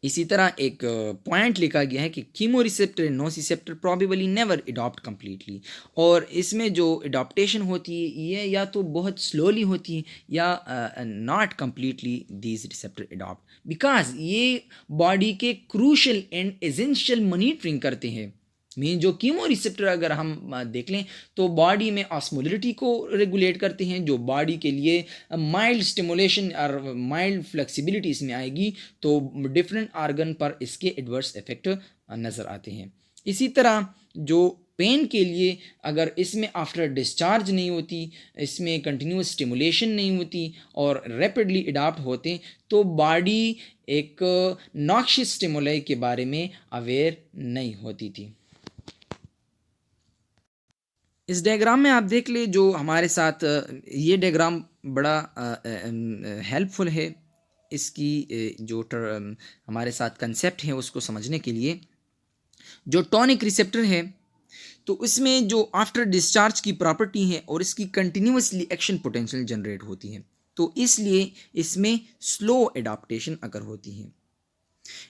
इसी तरह एक पॉइंट लिखा गया है कि chemo receptor and nociceptor probably never adopt completely, और इसमें जो अडॉप्टेशन होती है ये या तो बहुत स्लोली होती है या not completely these receptor adopt, because ये बॉडी के क्रूशल एंड एसेंशियल मॉनिटरिंग करते हैं। मीन जो कीमो रिसेप्टर अगर हम देख लें तो बॉडी में ऑस्मोलरिटी को रेगुलेट करते हैं, जो बॉडी के लिए माइल्ड स्टिमुलेशन और माइल्ड फ्लेक्सिबिलिटी इसमें आएगी, तो डिफरेंट आर्गन पर इसके एडवर्स इफेक्ट नज़र आते हैं। इसी तरह जो पेन के लिए अगर इसमें आफ्टर डिस्चार्ज नहीं होती, इसमें कंटिन्यूस स्टिमुलेशन नहीं होती और रैपिडली अडॉप्ट होते, तो बॉडी एक नॉक्शियस स्टिमुलाई के बारे में अवेयर नहीं होती थी। इस डायग्राम में आप देख ले जो हमारे साथ ये डायग्राम बड़ा हेल्पफुल है इसकी हमारे साथ कंसेप्ट है उसको समझने के लिए। जो टॉनिक रिसेप्टर है तो इसमें जो आफ्टर डिस्चार्ज की प्रॉपर्टी है और इसकी कंटिन्यूसली एक्शन पोटेंशियल जनरेट होती है, तो इसलिए इसमें स्लो एडाप्टेशन अगर होती है।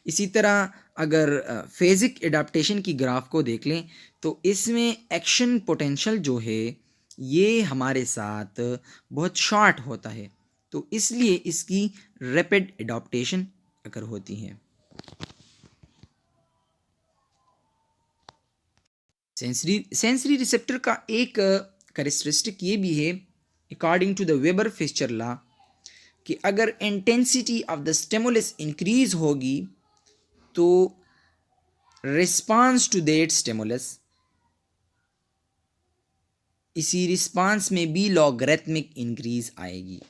इसी तरह अगर फेजिक एडाप्टेशन की ग्राफ को देख लें तो इसमें एक्शन पोटेंशियल जो है ये हमारे साथ बहुत शॉर्ट होता है, तो इसलिए इसकी रैपिड एडाप्टेशन अगर होती है। सेंसरी रिसेप्टर का एक कैरेक्टरिस्टिक ये भी है according to the Weber Fechner law कि अगर intensity of the stimulus increase होगी तो रिस्पांस टू दैट स्टिमुलस इसी रिस्पांस में भी लॉगरिथमिक इंक्रीज आएगी।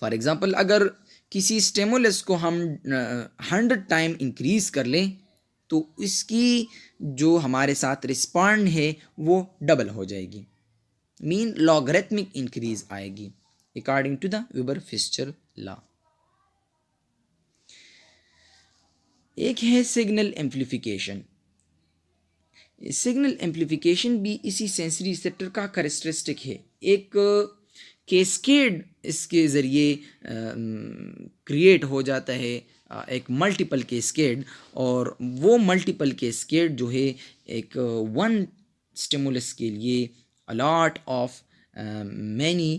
फॉर एग्जांपल अगर किसी स्टिमुलस को हम 100 टाइम इंक्रीज कर लें तो इसकी जो हमारे साथ रिस्पॉन्ड है वो डबल हो जाएगी, मीन लॉगरिथमिक इंक्रीज आएगी according to the Weber Fechner law. एक है सिग्नल एम्प्लीफिकेशन। सिग्नल एम्प्लीफिकेशन भी इसी सेंसरी रिसेप्टर का कैरेक्टरिस्टिक है। एक कैस्केड इसके ज़रिए क्रिएट हो जाता है, एक मल्टीपल कैस्केड, और वो मल्टीपल कैस्केड जो है एक वन स्टिमुलस के लिए a lot of many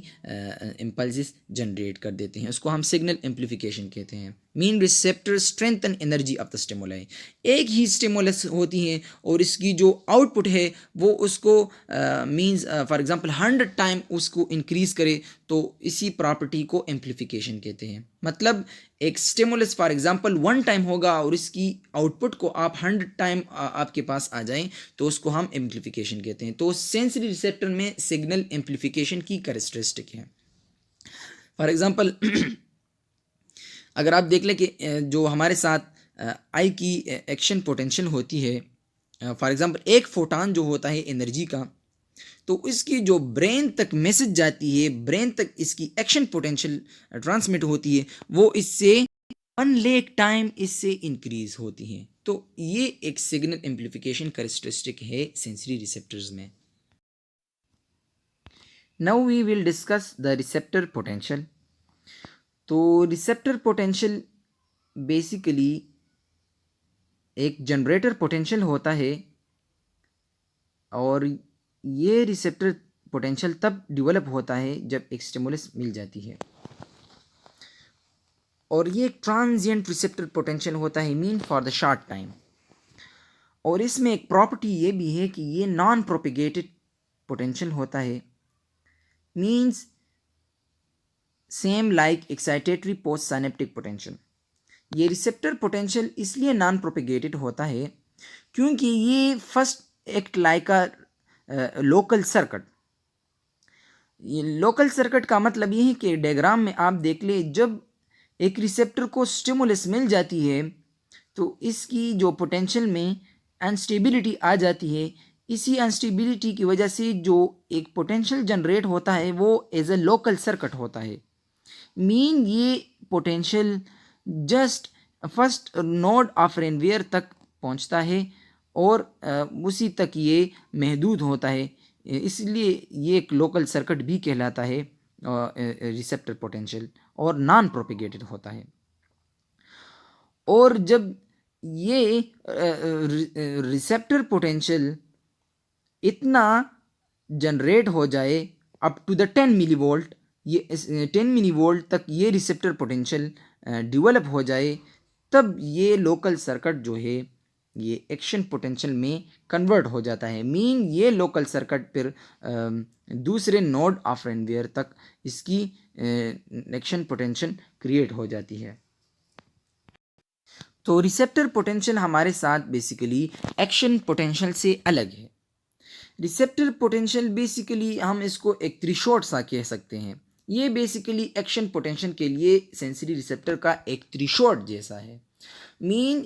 impulses generate कर देते हैं। उसको हम सिग्नल एम्प्लीफिकेशन कहते हैं। Mean receptor strengthen energy of the stimuli. एक ही स्टिमुलस होती है और इसकी जो आउटपुट है वो उसको मीन्स फॉर एग्जांपल 100 टाइम उसको इंक्रीज करे तो इसी प्रॉपर्टी को एम्प्लीफिकेशन कहते हैं। मतलब एक स्टिमुलस फॉर एग्जांपल 1 टाइम होगा और इसकी आउटपुट को आप 100 टाइम आपके पास आ जाएं तो उसको हम एम्प्लीफिकेशन कहते हैं। तो सेंसरी रिसेप्टर में सिग्नल एम्प्लीफिकेशन की कैरेक्टरिस्टिक है। फॉर एग्जांपल अगर आप देख लें कि जो हमारे साथ आई की एक्शन पोटेंशियल होती है, फॉर एग्जांपल एक फोटॉन जो होता है एनर्जी का, तो इसकी जो ब्रेन तक मैसेज जाती है, ब्रेन तक इसकी एक्शन पोटेंशियल ट्रांसमिट होती है, वो इससे 1 लाख टाइम इससे इंक्रीज होती है। तो ये एक सिग्नल एम्प्लीफिकेशन कैरेक्टरिस्टिक है सेंसरी रिसेप्टर्स में। Now we will discuss the receptor potential. तो रिसेप्टर पोटेंशियल बेसिकली एक जनरेटर पोटेंशियल होता है और ये रिसेप्टर पोटेंशियल तब डेवलप होता है जब एक स्टिमुलस मिल जाती है, और ये एक ट्रांजिएंट रिसेप्टर पोटेंशियल होता है, mean for the short time. और इसमें एक प्रॉपर्टी ये भी है कि ये नॉन प्रोपिगेटेड पोटेंशियल होता है, means same like excitatory post synaptic potential. ये रिसेप्टर पोटेंशियल इसलिए नॉन प्रोपिगेटेड होता है क्योंकि ये first act like a local circuit. ये लोकल सर्किट का मतलब ये है कि डायग्राम में आप देख ले, जब एक रिसेप्टर को स्टिमुलस मिल जाती है तो इसकी जो पोटेंशियल में अनस्टेबिलिटी आ जाती है। इसी अनस्टेबिलिटी की वजह से जो एक पोटेंशियल जनरेट होता है वो एज ए लोकल सर्किट होता है। मीन ये potential just first node of Ranvier तक पहुंचता है और उसी तक ये महदूद होता है, इसलिए ये एक लोकल सर्किट भी कहलाता है रिसेप्टर पोटेंशियल, और नॉन प्रोपिगेटेड होता है। और जब ये रिसेप्टर पोटेंशियल इतना जनरेट हो जाए up to the 10 millivolt, ये 10 मिली वोल्ट तक ये रिसेप्टर पोटेंशियल डेवलप हो जाए, तब ये लोकल सर्किट जो है ये एक्शन पोटेंशियल में कन्वर्ट हो जाता है। मीन ये लोकल सर्किट फिर दूसरे नोड ऑफ रेनवेयर तक इसकी एक्शन पोटेंशियल क्रिएट हो जाती है। तो रिसेप्टर पोटेंशियल हमारे साथ बेसिकली एक्शन पोटेंशियल से अलग है। रिसेप्टर पोटेंशियल बेसिकली हम इसको एक थ्रेशोल्ड सा कह सकते हैं। ये बेसिकली एक्शन पोटेंशियल के लिए सेंसरी रिसेप्टर का एक थ्रेशोल्ड जैसा है। मीन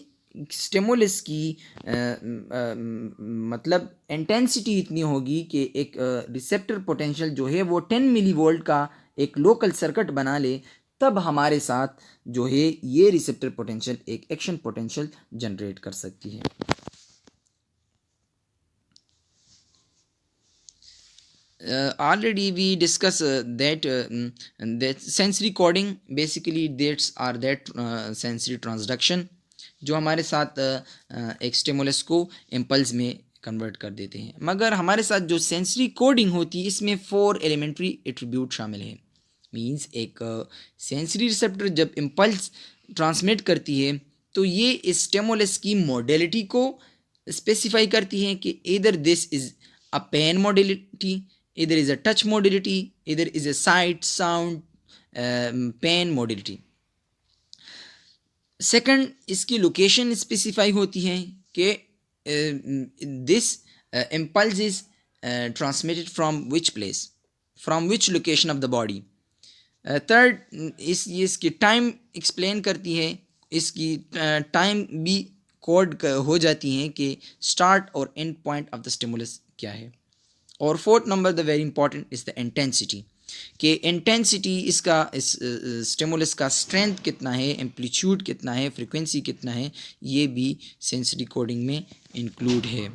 स्टिमुलस की मतलब इंटेंसिटी इतनी होगी कि एक रिसेप्टर पोटेंशियल जो है वो 10 मिली वोल्ट का एक लोकल सर्किट बना ले, तब हमारे साथ जो है ये रिसेप्टर पोटेंशियल एक एक्शन पोटेंशियल जनरेट कर सकती है। Already we discussed that sensory coding, basically that's are that sensory transduction जो हमारे साथ एक स्टिमुलस को इम्पल्स में कन्वर्ट कर देते हैं। मगर हमारे साथ जो सेंसरी कोडिंग होती है इसमें 4 एलिमेंट्री एट्रीब्यूट शामिल हैं। मींस एक सेंसरी रिसेप्टर जब इम्पल्स ट्रांसमिट करती है तो ये इस स्टिमुलस की मॉडलिटी को स्पेसिफाई करती है कि इधर this is a pain modality, either is a touch modality, either is a sight, sound, pain modality. Second, इसकी लोकेशन स्पेसिफाई होती है कि this impulse is transmitted from which place, from which location of the body. Third, इसकी time explain करती है, इसकी time भी code हो जाती है कि स्टार्ट और and point of the stimulus क्या है। और fourth number the very important is the intensity, कि इंटेंसिटी इसका इस स्टिमुलस का स्ट्रेंथ कितना है, एम्पलीट्यूड कितना है, फ्रीक्वेंसी कितना है, ये भी सेंसरी कोडिंग में इंक्लूड है।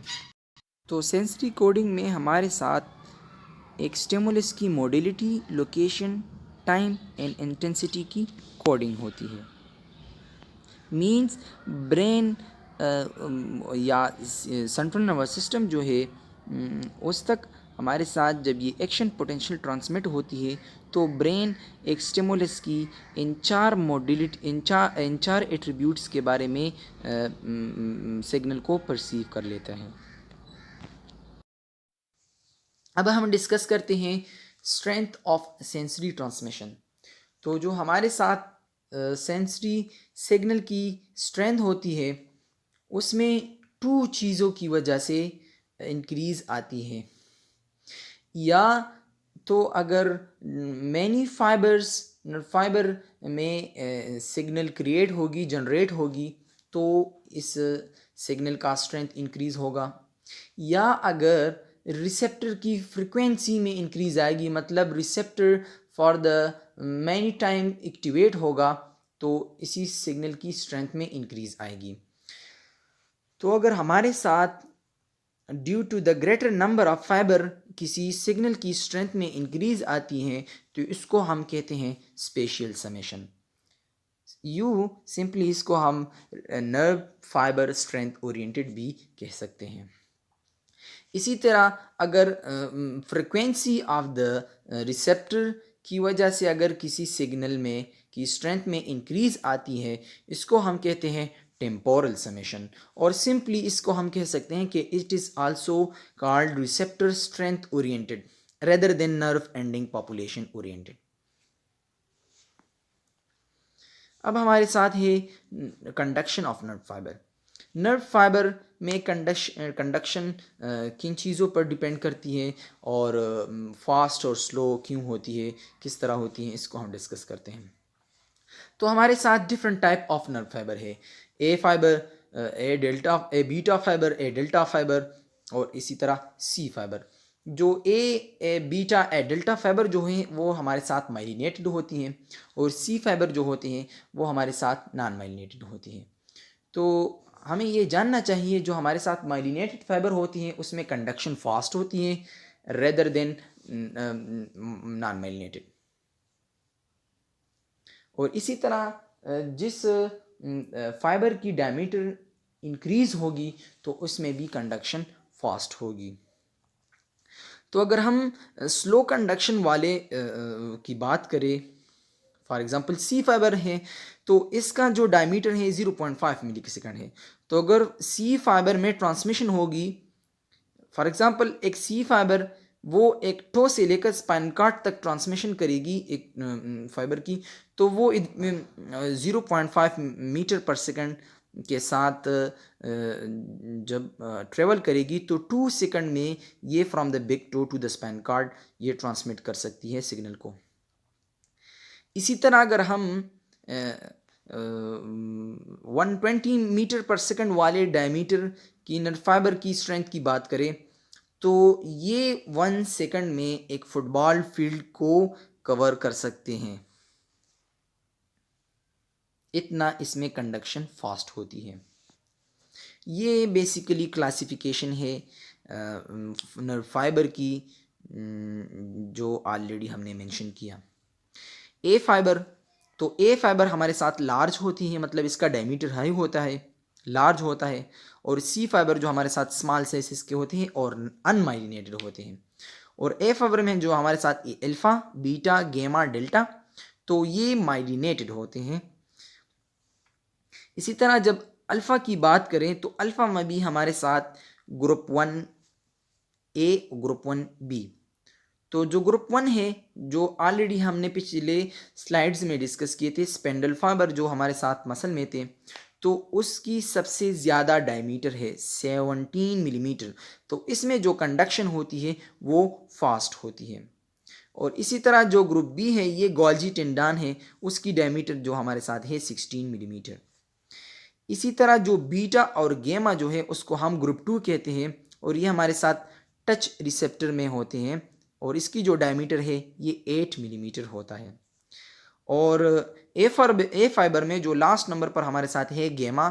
तो सेंसरी कोडिंग में हमारे साथ एक स्टिमुलस की modality, location, time and intensity की कोडिंग होती है। मींस ब्रेन या सेंट्रल नर्वस सिस्टम जो है उस तक हमारे साथ जब ये एक्शन पोटेंशियल ट्रांसमिट होती है तो ब्रेन एक स्टिमुलस की इन चार एट्रीब्यूट्स के बारे में सिग्नल को परसीव कर लेता है। अब हम डिस्कस करते हैं स्ट्रेंथ ऑफ सेंसरी ट्रांसमिशन। तो जो हमारे साथ सेंसरी सिग्नल की स्ट्रेंथ होती है उसमें 2 चीज़ों की वजह से इंक्रीज़ आती है। या तो अगर मैनी फाइबर में सिग्नल क्रिएट होगी, जनरेट होगी, तो इस सिग्नल का स्ट्रेंथ इंक्रीज़ होगा। या अगर रिसेप्टर की फ्रिक्वेंसी में इंक्रीज़ आएगी, मतलब receptor for the many time activate होगा, तो इसी सिग्नल की स्ट्रेंथ में इंक्रीज़ आएगी। तो अगर हमारे साथ due to the greater number of fibre किसी सिग्नल की स्ट्रेंथ में इंक्रीज आती है तो इसको हम कहते हैं स्पेशियल समेशन। सिंपली इसको हम नर्व फाइबर स्ट्रेंथ ओरिएंटेड भी कह सकते हैं। इसी तरह अगर फ्रिक्वेंसी ऑफ द रिसेप्टर की वजह से अगर किसी सिग्नल में की स्ट्रेंथ में इंक्रीज आती है, इसको हम कहते हैं टेम्पोरल समेशन। और सिंपली इसको हम कह सकते हैं कि it is also called receptor strength oriented rather than nerve ending population oriented. अब हमारे साथ है conduction of nerve fibre. Nerve fibre में कंडक्शन किन चीज़ों पर डिपेंड करती है और फास्ट और स्लो क्यों होती है, किस तरह होती है, इसको हम डिस्कस करते हैं। तो हमारे साथ different type of nerve fibre है। ए फाइबर, ए बीटा फाइबर, ए डेल्टा फाइबर और इसी तरह सी फाइबर। जो ए बीटा ए डेल्टा फाइबर जो हैं वो हमारे साथ माइलिनेटेड होती हैं और सी फाइबर जो होती हैं वो हमारे साथ नॉन माइलिनेटेड होती हैं। तो हमें ये जानना चाहिए जो हमारे साथ माइलिनेटेड फाइबर होती हैं उसमें कंडक्शन फास्ट होती हैं रेदर देन नॉन माइलिनेटेड। और इसी तरह जिस फाइबर की डायमीटर इंक्रीज होगी तो उसमें भी कंडक्शन फास्ट होगी। तो अगर हम स्लो कंडक्शन वाले की बात करें, फॉर एग्जांपल सी फाइबर है तो इसका जो डायमीटर है 0.5 मिली सेकंड है। तो अगर सी फाइबर में ट्रांसमिशन होगी, फॉर एग्जांपल एक सी फाइबर वो एक टो से लेकर स्पाइन कार्ड तक ट्रांसमिशन करेगी एक फाइबर की, तो वो 0.5 मीटर पर सेकंड के साथ जब ट्रेवल करेगी तो 2 सेकंड में ये from the big toe to the spine cord ये ट्रांसमिट कर सकती है सिग्नल को। इसी तरह अगर हम 120 मीटर पर सेकंड वाले डायमीटर की इनर फाइबर की स्ट्रेंथ की बात करें तो ये 1 सेकंड में एक फुटबॉल फील्ड को कवर कर सकते हैं, इतना इसमें कंडक्शन फास्ट होती है। ये बेसिकली क्लासिफिकेशन है नर्व फाइबर की जो ऑलरेडी हमने मेंशन किया। ए फाइबर, तो ए फाइबर हमारे साथ लार्ज होती है, मतलब इसका डायमीटर हाई होता है, लार्ज होता है। और सी फाइबर जो हमारे साथ स्मॉल साइज के होते हैं और अनमाइलिनेटेड होते हैं। और ए फाइबर में जो हमारे साथ अल्फा, बीटा, गेमा, डेल्टा, तो ये माइलिनेटेड होते हैं। इसी तरह जब अल्फ़ा की बात करें तो अल्फ़ा में भी हमारे साथ ग्रुप 1 ए, ग्रुप 1 बी। तो जो ग्रुप 1 है, जो ऑलरेडी हमने पिछले स्लाइड्स में डिस्कस किए थे, स्पेंडल फाइबर जो हमारे साथ मसल में थे, तो उसकी सबसे ज़्यादा डायमीटर है 17 मिलीमीटर। तो इसमें जो कंडक्शन होती है वो फास्ट होती है। और इसी तरह जो ग्रुप बी है, ये गोल्जी टेंडान है, उसकी डायमीटर जो हमारे साथ है 16 मिलीमीटर। इसी तरह जो बीटा और गेमा जो है उसको हम ग्रुप 2 कहते हैं, और ये हमारे साथ टच रिसेप्टर में होते हैं, और इसकी जो डायमीटर है ये 8 मिलीमीटर होता है। और ए फाइबर में जो लास्ट नंबर पर हमारे साथ है गेमा,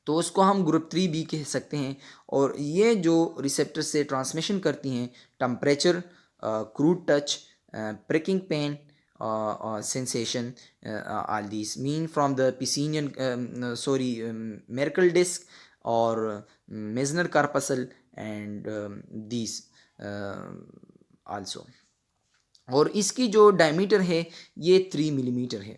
तो उसको हम ग्रुप 3 बी कह सकते हैं। और ये जो रिसेप्टर से ट्रांसमिशन करती हैं temperature, crude touch, pricking pain, sensation, all these mean from the Pacinian Merkel disc or Meissner corpuscle and these also। और इसकी जो डायमीटर है ये 3 मिलीमीटर है।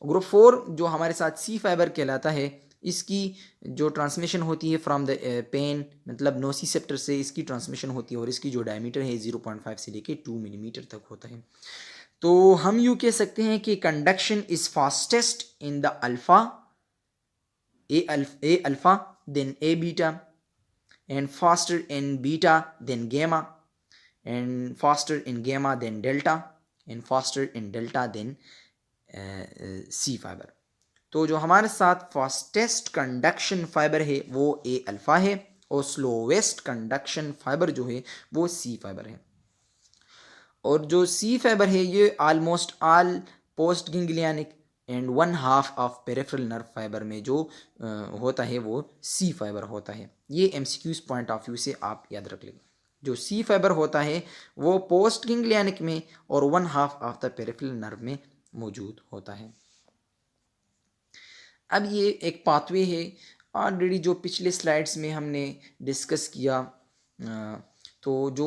ग्रुप 4 जो हमारे साथ सी फाइबर कहलाता है, इसकी जो ट्रांसमिशन होती है फ्रॉम द पेन, मतलब नोसिसेप्टर से इसकी ट्रांसमिशन होती है, और इसकी जो डायमीटर है 0.5 से लेके 2 मिलीमीटर तक होता है। तो हम यूँ कह सकते हैं कि conduction is fastest in the alpha, A alpha than A beta, and faster in beta than gamma, and faster in gamma than delta, and faster in delta than C fibre. तो जो हमारे साथ फास्टेस्ट कंडक्शन फाइबर है वो ए alpha है, और slowest conduction fibre जो है वो सी फाइबर है। और जो सी फाइबर है ये almost all post ganglionic and 1/2 of peripheral nerve fibre में जो होता है वो सी फाइबर होता है। ये एमसीक्यूज पॉइंट ऑफ व्यू से आप याद रख लेंगे। जो सी फाइबर होता है वो पोस्ट गिंग्लियानिक में और 1/2 ऑफ द पेरिफेरल नर्व में मौजूद होता है। अब ये एक पाथवे है, ऑलरेडी जो पिछले स्लाइड्स में हमने डिस्कस किया। तो जो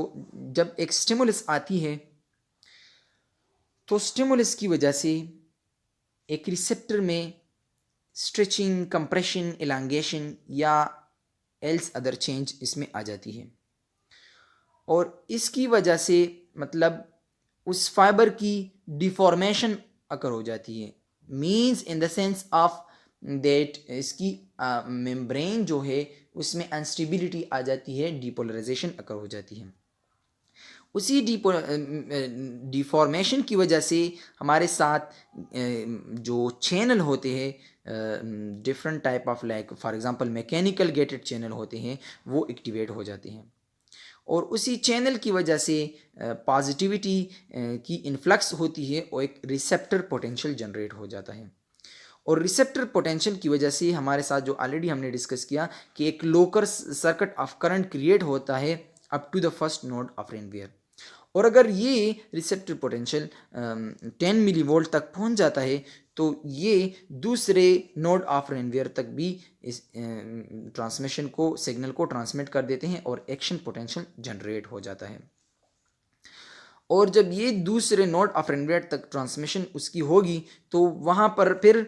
जब एक स्टिमुलस आती है तो स्टिमुलस की वजह से एक रिसेप्टर में स्ट्रेचिंग, कंप्रेशन, इलांगेशन या एल्स अदर चेंज इसमें आ जाती है, और इसकी वजह से मतलब उस फाइबर की डिफॉर्मेशन अकर हो जाती है। Means in the sense of that इसकी मेम्ब्रेन जो है उसमें अनस्टेबिलिटी आ जाती है, डिपोलराइजेशन अकर हो जाती है। उसी डिफॉर्मेशन की वजह से हमारे साथ जो चैनल होते हैं different type of, like for example mechanical gated channel होते हैं, वो एक्टिवेट हो जाते हैं, और उसी चैनल की वजह से पॉजिटिविटी की इन्फ्लक्स होती है और एक रिसेप्टर पोटेंशियल जनरेट हो जाता है। और रिसेप्टर पोटेंशियल की वजह से हमारे साथ जो ऑलरेडी हमने डिस्कस किया कि एक local circuit of current create होता है up to the first node of Ranvier. और अगर ये रिसेप्टर पोटेंशियल 10 मिली वोल्ट तक पहुंच जाता है तो ये दूसरे नोड ऑफ रेनवेयर तक भी इस ट्रांसमिशन को, सिग्नल को ट्रांसमिट कर देते हैं और एक्शन पोटेंशियल जनरेट हो जाता है। और जब ये दूसरे नोड ऑफ रेनवेयर तक ट्रांसमिशन उसकी होगी तो वहाँ पर फिर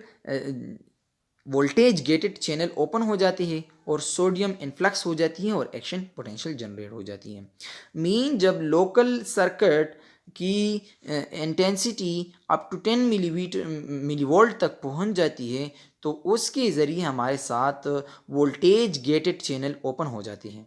वोल्टेज गेटेड चैनल ओपन हो जाती है और सोडियम इन्फ्लक्स हो जाती है और एक्शन पोटेंशियल जनरेट हो जाती है। मीन जब लोकल सर्किट की इंटेंसिटी अप टू 10 मिलीवोल्ट तक पहुंच जाती है तो उसके ज़रिए हमारे साथ वोल्टेज गेटेड चैनल ओपन हो जाती है,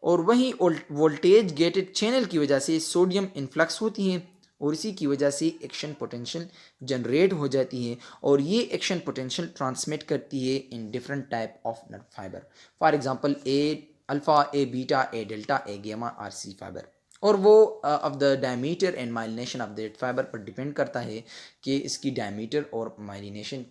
और वहीं वोल्टेज गेटेड चैनल की वजह से सोडियम इन्फ्लक्स होती है और इसी की वजह से एक्शन पोटेंशियल जनरेट हो जाती है और ये एक्शन पोटेंशियल ट्रांसमिट करती है in different type of nerve fibre. For example A alpha, A beta, A delta, A gamma or C fibre. और वो of the diameter and myelination of that fibre पर डिपेंड करता है कि इसकी diameter और माइलिनेशन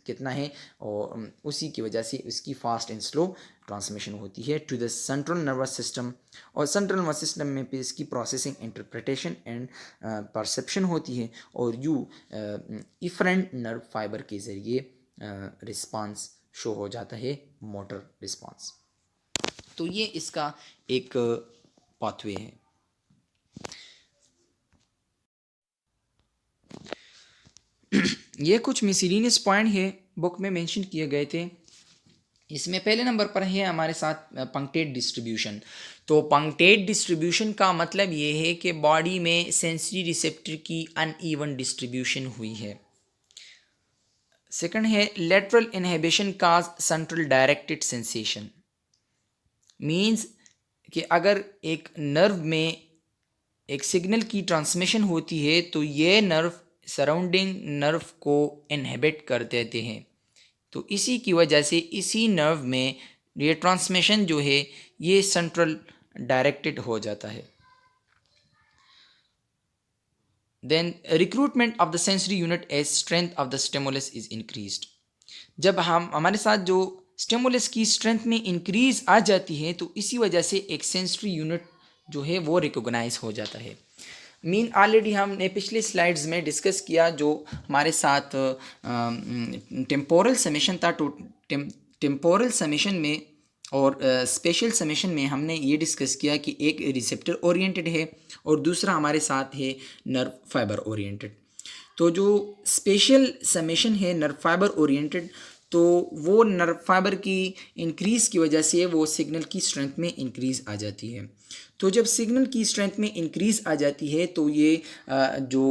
कितना है, और उसी की वजह से इसकी फास्ट एंड स्लो ट्रांसमिशन होती है to the central nervous system. और सेंट्रल नर्वस सिस्टम में भी इसकी प्रोसेसिंग, इंटरप्रिटेशन एंड परसेप्शन होती है और यू इफरेंट नर्व फाइबर के ज़रिए रिस्पांस शो हो जाता है, मोटर रिस्पांस। तो ये इसका एक पाथवे है। ये कुछ मिसलिनियस पॉइंट है बुक में मेंशन किए गए थे। इसमें पहले नंबर पर है हमारे साथ पंक्टेड डिस्ट्रीब्यूशन। तो पंक्टेड डिस्ट्रीब्यूशन का मतलब ये है कि बॉडी में सेंसरी रिसेप्टर की अनइवन डिस्ट्रीब्यूशन हुई है। सेकंड है लेटरल इनहिबिशन काज सेंट्रल डायरेक्टेड सेंसेशन। मींस कि अगर एक नर्व में एक सिग्नल की ट्रांसमिशन होती है तो ये नर्व सराउंडिंग नर्व को इनहिबिट कर देते हैं, तो इसी की वजह से इसी नर्व में ये ट्रांसमिशन जो है ये सेंट्रल डायरेक्टेड हो जाता है। Then recruitment of the sensory unit as strength of the stimulus is increased. जब हमारे साथ जो स्टिमुलस की स्ट्रेंथ में इंक्रीज आ जाती है तो इसी वजह से एक सेंसरी यूनिट जो है वो रिकॉग्नाइज हो जाता है। मीन ऑलरेडी हमने पिछले स्लाइड्स में डिस्कस किया, जो हमारे साथ टेम्पोरल समेशन था। तो टेम्पोरल समेशन में और स्पेशल समेशन में हमने ये डिस्कस किया कि एक रिसेप्टर ओरिएंटेड है और दूसरा हमारे साथ है नर्व फाइबर ओरिएंटेड। तो जो स्पेशल समेशन है नर्व फाइबर ओरिएंटेड, तो वो नर्व फाइबर की इंक्रीज़ की वजह से वो सिग्नल की स्ट्रेंथ में इंक्रीज़ आ जाती है। तो जब सिग्नल की स्ट्रेंथ में इंक्रीज़ आ जाती है तो ये जो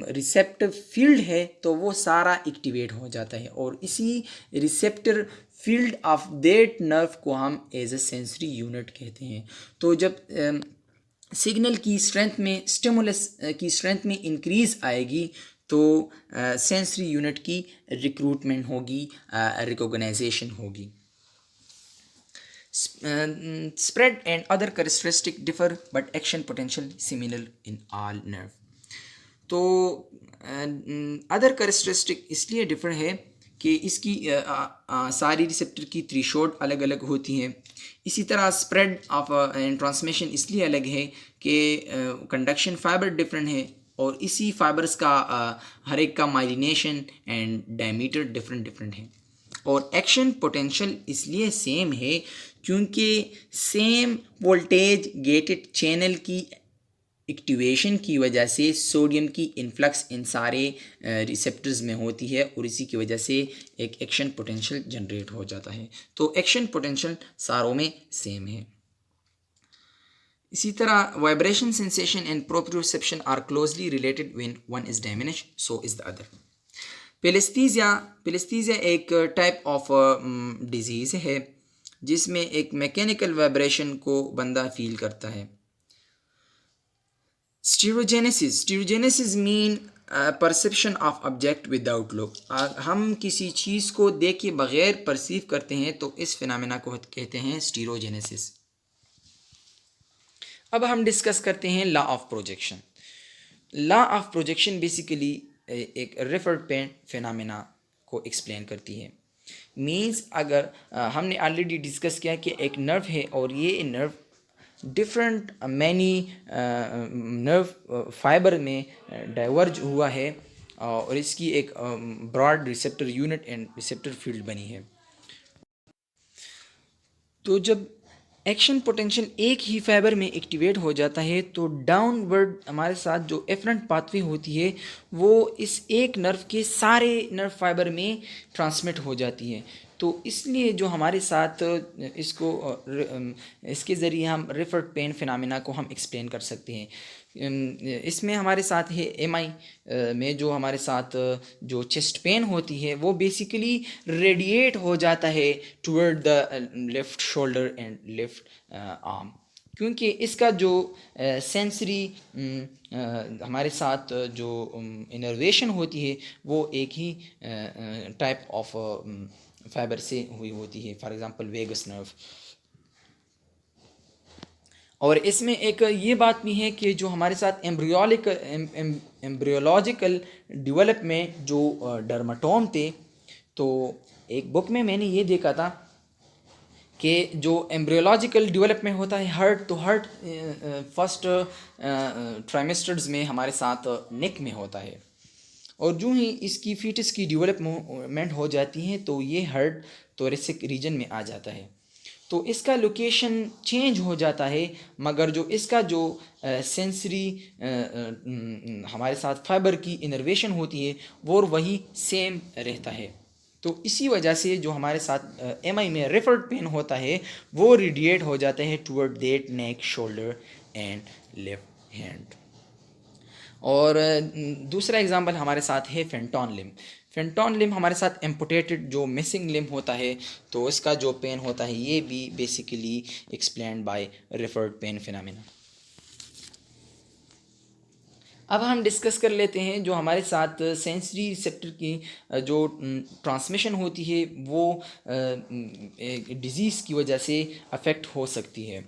रिसेप्टर फील्ड है तो वो सारा एक्टिवेट हो जाता है और इसी receptor field of that nerve को हम एज ए सेंसरी यूनिट कहते हैं। तो जब सिग्नल की स्ट्रेंथ में, स्टिमुलस की स्ट्रेंथ में इंक्रीज़ आएगी तो सेंसरी यूनिट की रिक्रूटमेंट होगी, रिकॉग्नाइजेशन होगी। Spread and other characteristics differ but action potential similar in all nerve। तो अदर कैरेक्टरिस्टिक इसलिए डिफर है कि इसकी सारी रिसेप्टर की थ्रेशोल्ड अलग अलग होती हैं। इसी तरह स्प्रेड ऑफ एंड ट्रांसमिशन इसलिए अलग है कि कंडक्शन फाइबर डिफरेंट है और इसी फाइबर्स का हर एक का माइलिनेशन एंड डायमीटर डिफरेंट है। और एक्शन पोटेंशियल इसलिए सेम है क्योंकि सेम वोल्टेज गेटेड चैनल की एक्टिवेशन की वजह से सोडियम की इन्फ्लक्स इन सारे रिसेप्टर्स में होती है और इसी की वजह से एक एक्शन पोटेंशियल जनरेट हो जाता है। तो एक्शन पोटेंशियल सारों में सेम है। इसी तरह vibration sensation and proprioception are closely related when one is damaged so is the other. Pallesthesia एक टाइप ऑफ डिजीज़ है जिसमें एक मैकेनिकल वाइब्रेशन को बंदा फील करता है। Stereognosis mean perception of object without look. हम किसी चीज़ को देखे बगैर परसीव करते हैं तो इस फिनोमेना को कहते हैं स्टीरोजेनेसिस। अब हम डिस्कस करते हैं law of projection. Law of projection basically एक रिफर्ड पेन फिनोमेना को एक्सप्लेन करती है। मीन्स अगर हमने ऑलरेडी डिस्कस किया कि एक नर्व है और ये nerve different many nerve fibre में डाइवर्ज हुआ है और इसकी एक broad receptor unit and receptor field बनी है। तो जब एक्शन पोटेंशियल एक ही फाइबर में एक्टिवेट हो जाता है तो डाउनवर्ड हमारे साथ जो एफरेंट पाथवे होती है वो इस एक नर्व के सारे नर्व फाइबर में ट्रांसमिट हो जाती है। तो इसलिए जो हमारे साथ इसके ज़रिए हम रिफर्ड पेन फिनोमेना को हम एक्सप्लेन कर सकते हैं। इसमें हमारे साथ है एमआई में जो हमारे साथ जो चेस्ट पेन होती है वो बेसिकली रेडिएट हो जाता है toward the left shoulder and left arm. क्योंकि इसका जो सेंसरी हमारे साथ जो इनर्वेशन होती है वो एक ही टाइप ऑफ फाइबर से हुई होती है, फॉर एग्जांपल वेगस नर्व। और इसमें एक ये बात भी है कि जो हमारे साथ एम्ब्रियोलॉजिकल डेवलपमेंट जो डर्माटोम थे, तो एक बुक में मैंने ये देखा था कि जो एम्ब्रियोलॉजिकल डेवलपमेंट होता है हार्ट, तो हार्ट फर्स्ट ट्राइमेस्टर्स में हमारे साथ नेक में होता है, और जो ही इसकी फीटस की डेवलपमेंट हो जाती है तो ये हार्ट थोरेसिक रीजन में आ जाता है, तो इसका लोकेशन चेंज हो जाता है, मगर जो इसका जो सेंसरी हमारे साथ फाइबर की इनर्वेशन होती है वो वही सेम रहता है। तो इसी वजह से जो हमारे साथ एमआई में रेफर्ड पेन होता है वो रेडिएट हो जाता है toward that neck, shoulder and left hand. और दूसरा एग्जांपल हमारे साथ है फेंटॉन लिम। फेंटॉन लिम हमारे साथ एम्पुटेटेड जो मिसिंग लिम होता है, तो इसका जो पेन होता है ये भी basically explained bye referred pain phenomena. अब हम डिस्कस कर लेते हैं जो हमारे साथ सेंसरी रिसेप्टर की जो ट्रांसमिशन होती है वो डिजीज़ की वजह से अफेक्ट हो सकती है।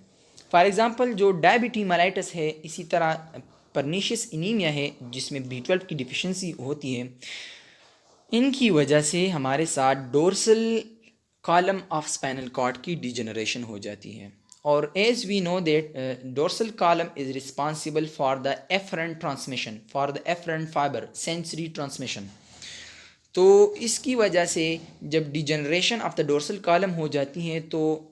फॉर एग्ज़ाम्पल जो डायबिटी मेलाइटस है, इसी तरह परनीशियस इनीमिया है जिसमें B12 की डिफिशिएंसी होती है, इनकी वजह से हमारे साथ dorsal column of spinal cord की डिजेनरेशन हो जाती है। और as we know that dorsal column is responsible for the afferent transmission, for the afferent fibre sensory transmission. तो इसकी वजह से जब degeneration of the dorsal column हो जाती है तो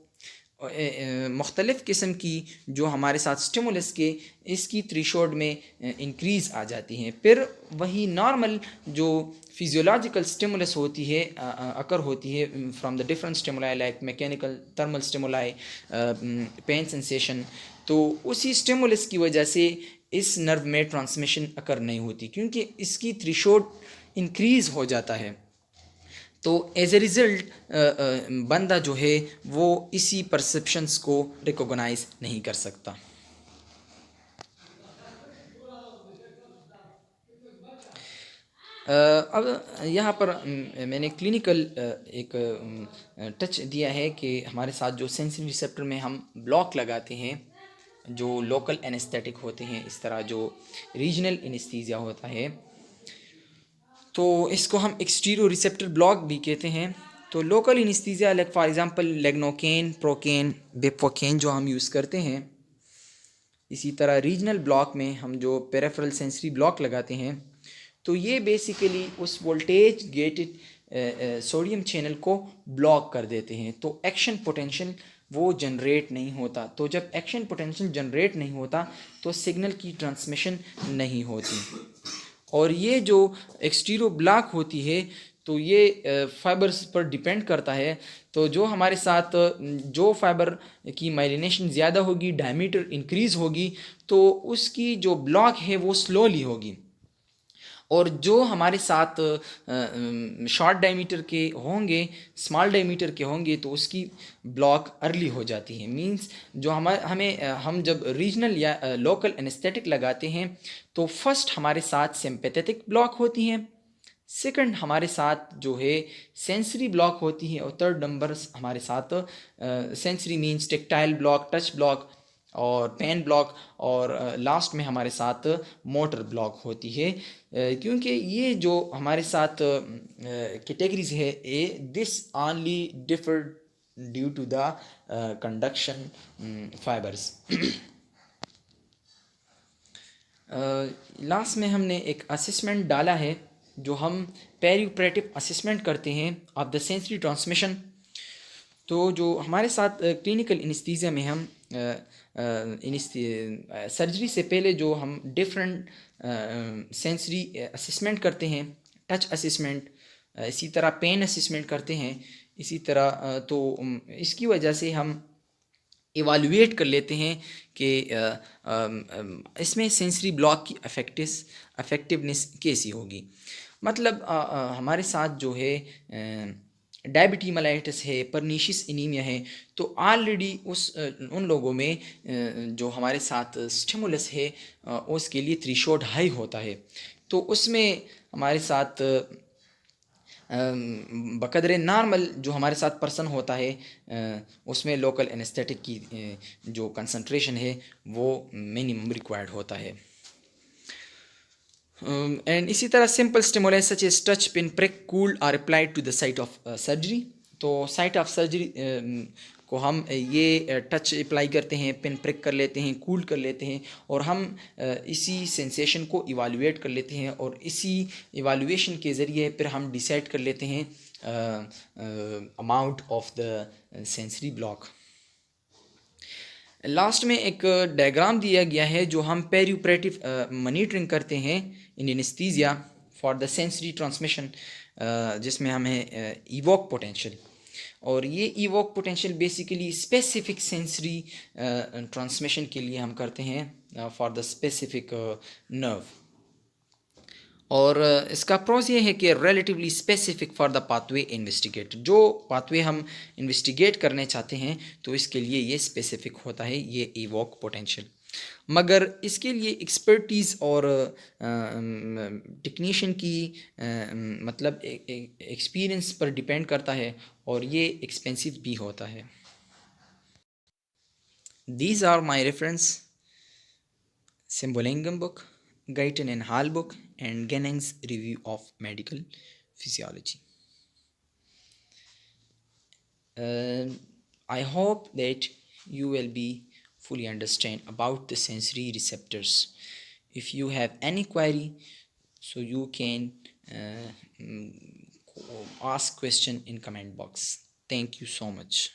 मुख्तलिफ़ किस्म की जो हमारे साथ स्टिमुलस के इसकी थ्रेशोल्ड में इंक्रीज़ आ जाती हैं। फिर वही नॉर्मल जो फिजियोलॉजिकल स्टिमुलस होती है अकर होती है from the different stimuli like mechanical, thermal stimuli, pain sensation, तो उसी स्टिमुलस की वजह से इस नर्व में ट्रांसमिशन अकर नहीं होती क्योंकि इसकी थ्रेशोल्ड इंक्रीज़ हो जाता है। तो एज ए रिज़ल्ट बंदा जो है वो इसी परसेप्शंस को रिकॉग्नाइज नहीं कर सकता। अब यहाँ पर मैंने क्लिनिकल एक टच दिया है कि हमारे साथ जो सेंसरी रिसेप्टर में हम ब्लॉक लगाते हैं जो लोकल एनेस्थेटिक होते हैं, इस तरह जो रीजनल एनेस्थीसिया होता है, तो इसको हम एक्सटीरियो रिसेप्टर ब्लॉक भी कहते हैं। तो local anaesthesia like for example lignocaine, procaine, bupivacaine जो हम यूज़ करते हैं, इसी तरह रीजनल ब्लॉक में हम जो पेरिफेरल सेंसरी ब्लॉक लगाते हैं, तो ये बेसिकली उस वोल्टेज गेटेड सोडियम चैनल को ब्लॉक कर देते हैं, तो एक्शन पोटेंशियल वो जनरेट नहीं होता। तो जब एक्शन पोटेंशियल जनरेट नहीं होता तो सिग्नल की ट्रांसमिशन नहीं होती। और ये जो एक्सटीरियो ब्लॉक होती है तो ये फाइबर्स पर डिपेंड करता है। तो जो हमारे साथ जो फाइबर की माइलिनेशन ज़्यादा होगी, डायमीटर इंक्रीज़ होगी, तो उसकी जो ब्लॉक है वो स्लोली होगी, और जो हमारे साथ शॉर्ट डायमीटर के होंगे, स्मॉल डायमीटर के होंगे, तो उसकी ब्लॉक अर्ली हो जाती है। मींस जो हम जब रीजनल या लोकल एनेस्थेटिक लगाते हैं तो फर्स्ट हमारे साथ सिंपैथेटिक ब्लॉक होती हैं, सेकंड हमारे साथ जो है सेंसरी ब्लॉक होती है, और थर्ड नंबर हमारे साथ sensory means tactile block, touch block और पेन ब्लॉक, और लास्ट में हमारे साथ मोटर ब्लॉक होती है। क्योंकि ये जो हमारे साथ कैटेगरीज है this only differ due to the conduction fibres. Last में हमने एक असेसमेंट डाला है जो हम पेरियोपरेटिव असेसमेंट करते हैं ऑफ द सेंसरी ट्रांसमिशन। तो जो हमारे साथ क्लिनिकल एनेस्थीसिया में हम सर्जरी से पहले जो हम डिफरेंट सेंसरी असेसमेंट करते हैं, टच असेसमेंट, इसी तरह पेन असेसमेंट करते हैं, इसी तरह तो इसकी वजह से हम इवालुएट कर लेते हैं कि इसमें सेंसरी ब्लॉक की अफेक्टिवनेस कैसी होगी। मतलब हमारे साथ जो है डायबिटीज है, परनीशियस एनीमिया है, तो ऑलरेडी उन लोगों में जो हमारे साथ स्टिमुलस है उसके लिए थ्रेशोल्ड हाई होता है, तो उसमें हमारे साथ बकदरे नॉर्मल जो हमारे साथ पर्सन होता है उसमें लोकल एनेस्थेटिक की जो कंसंट्रेशन है वो मिनिमम रिक्वायर्ड होता है। एंड इसी तरह simple stimulants such as touch, pin, prick, cooled are applied to the site of surgery. तो साइट ऑफ सर्जरी को हम ये टच अप्लाई करते हैं, पिन प्रिक कर लेते हैं, कूल कर लेते हैं, और हम इसी सेंसेशन को इवालुएट कर लेते हैं, और इसी इवालुएशन के ज़रिए फिर हम डिसाइड कर लेते हैं amount of the sensory block. Last में एक डायग्राम दिया गया है जो हम पेरियोपरेटिव मॉनिटरिंग करते हैं in anaesthesia for the sensory transmission, जिसमें हमें इवोक पोटेंशियल, और ये evoke potential basically specific sensory transmission के लिए हम करते हैं फॉर द स्पेसिफिक नर्व। और इसका प्रोस ये है कि relatively specific for the pathway investigate, जो पाथवे हम इन्वेस्टिगेट करने चाहते हैं तो इसके लिए ये स्पेसिफिक होता है ये इवोक पोटेंशियल। मगर इसके लिए एक्सपर्टीज़ और टेक्नीशियन की मतलब एक्सपीरियंस पर डिपेंड करता है, और ये एक्सपेंसिव भी होता है। These are my reference: Symbolingum book, Guyton and Hall book, and Ganning's Review of Medical Physiology. I hope that you will be fully understand about the sensory receptors. If you have any query, so you can ask question in comment box. Thank you so much.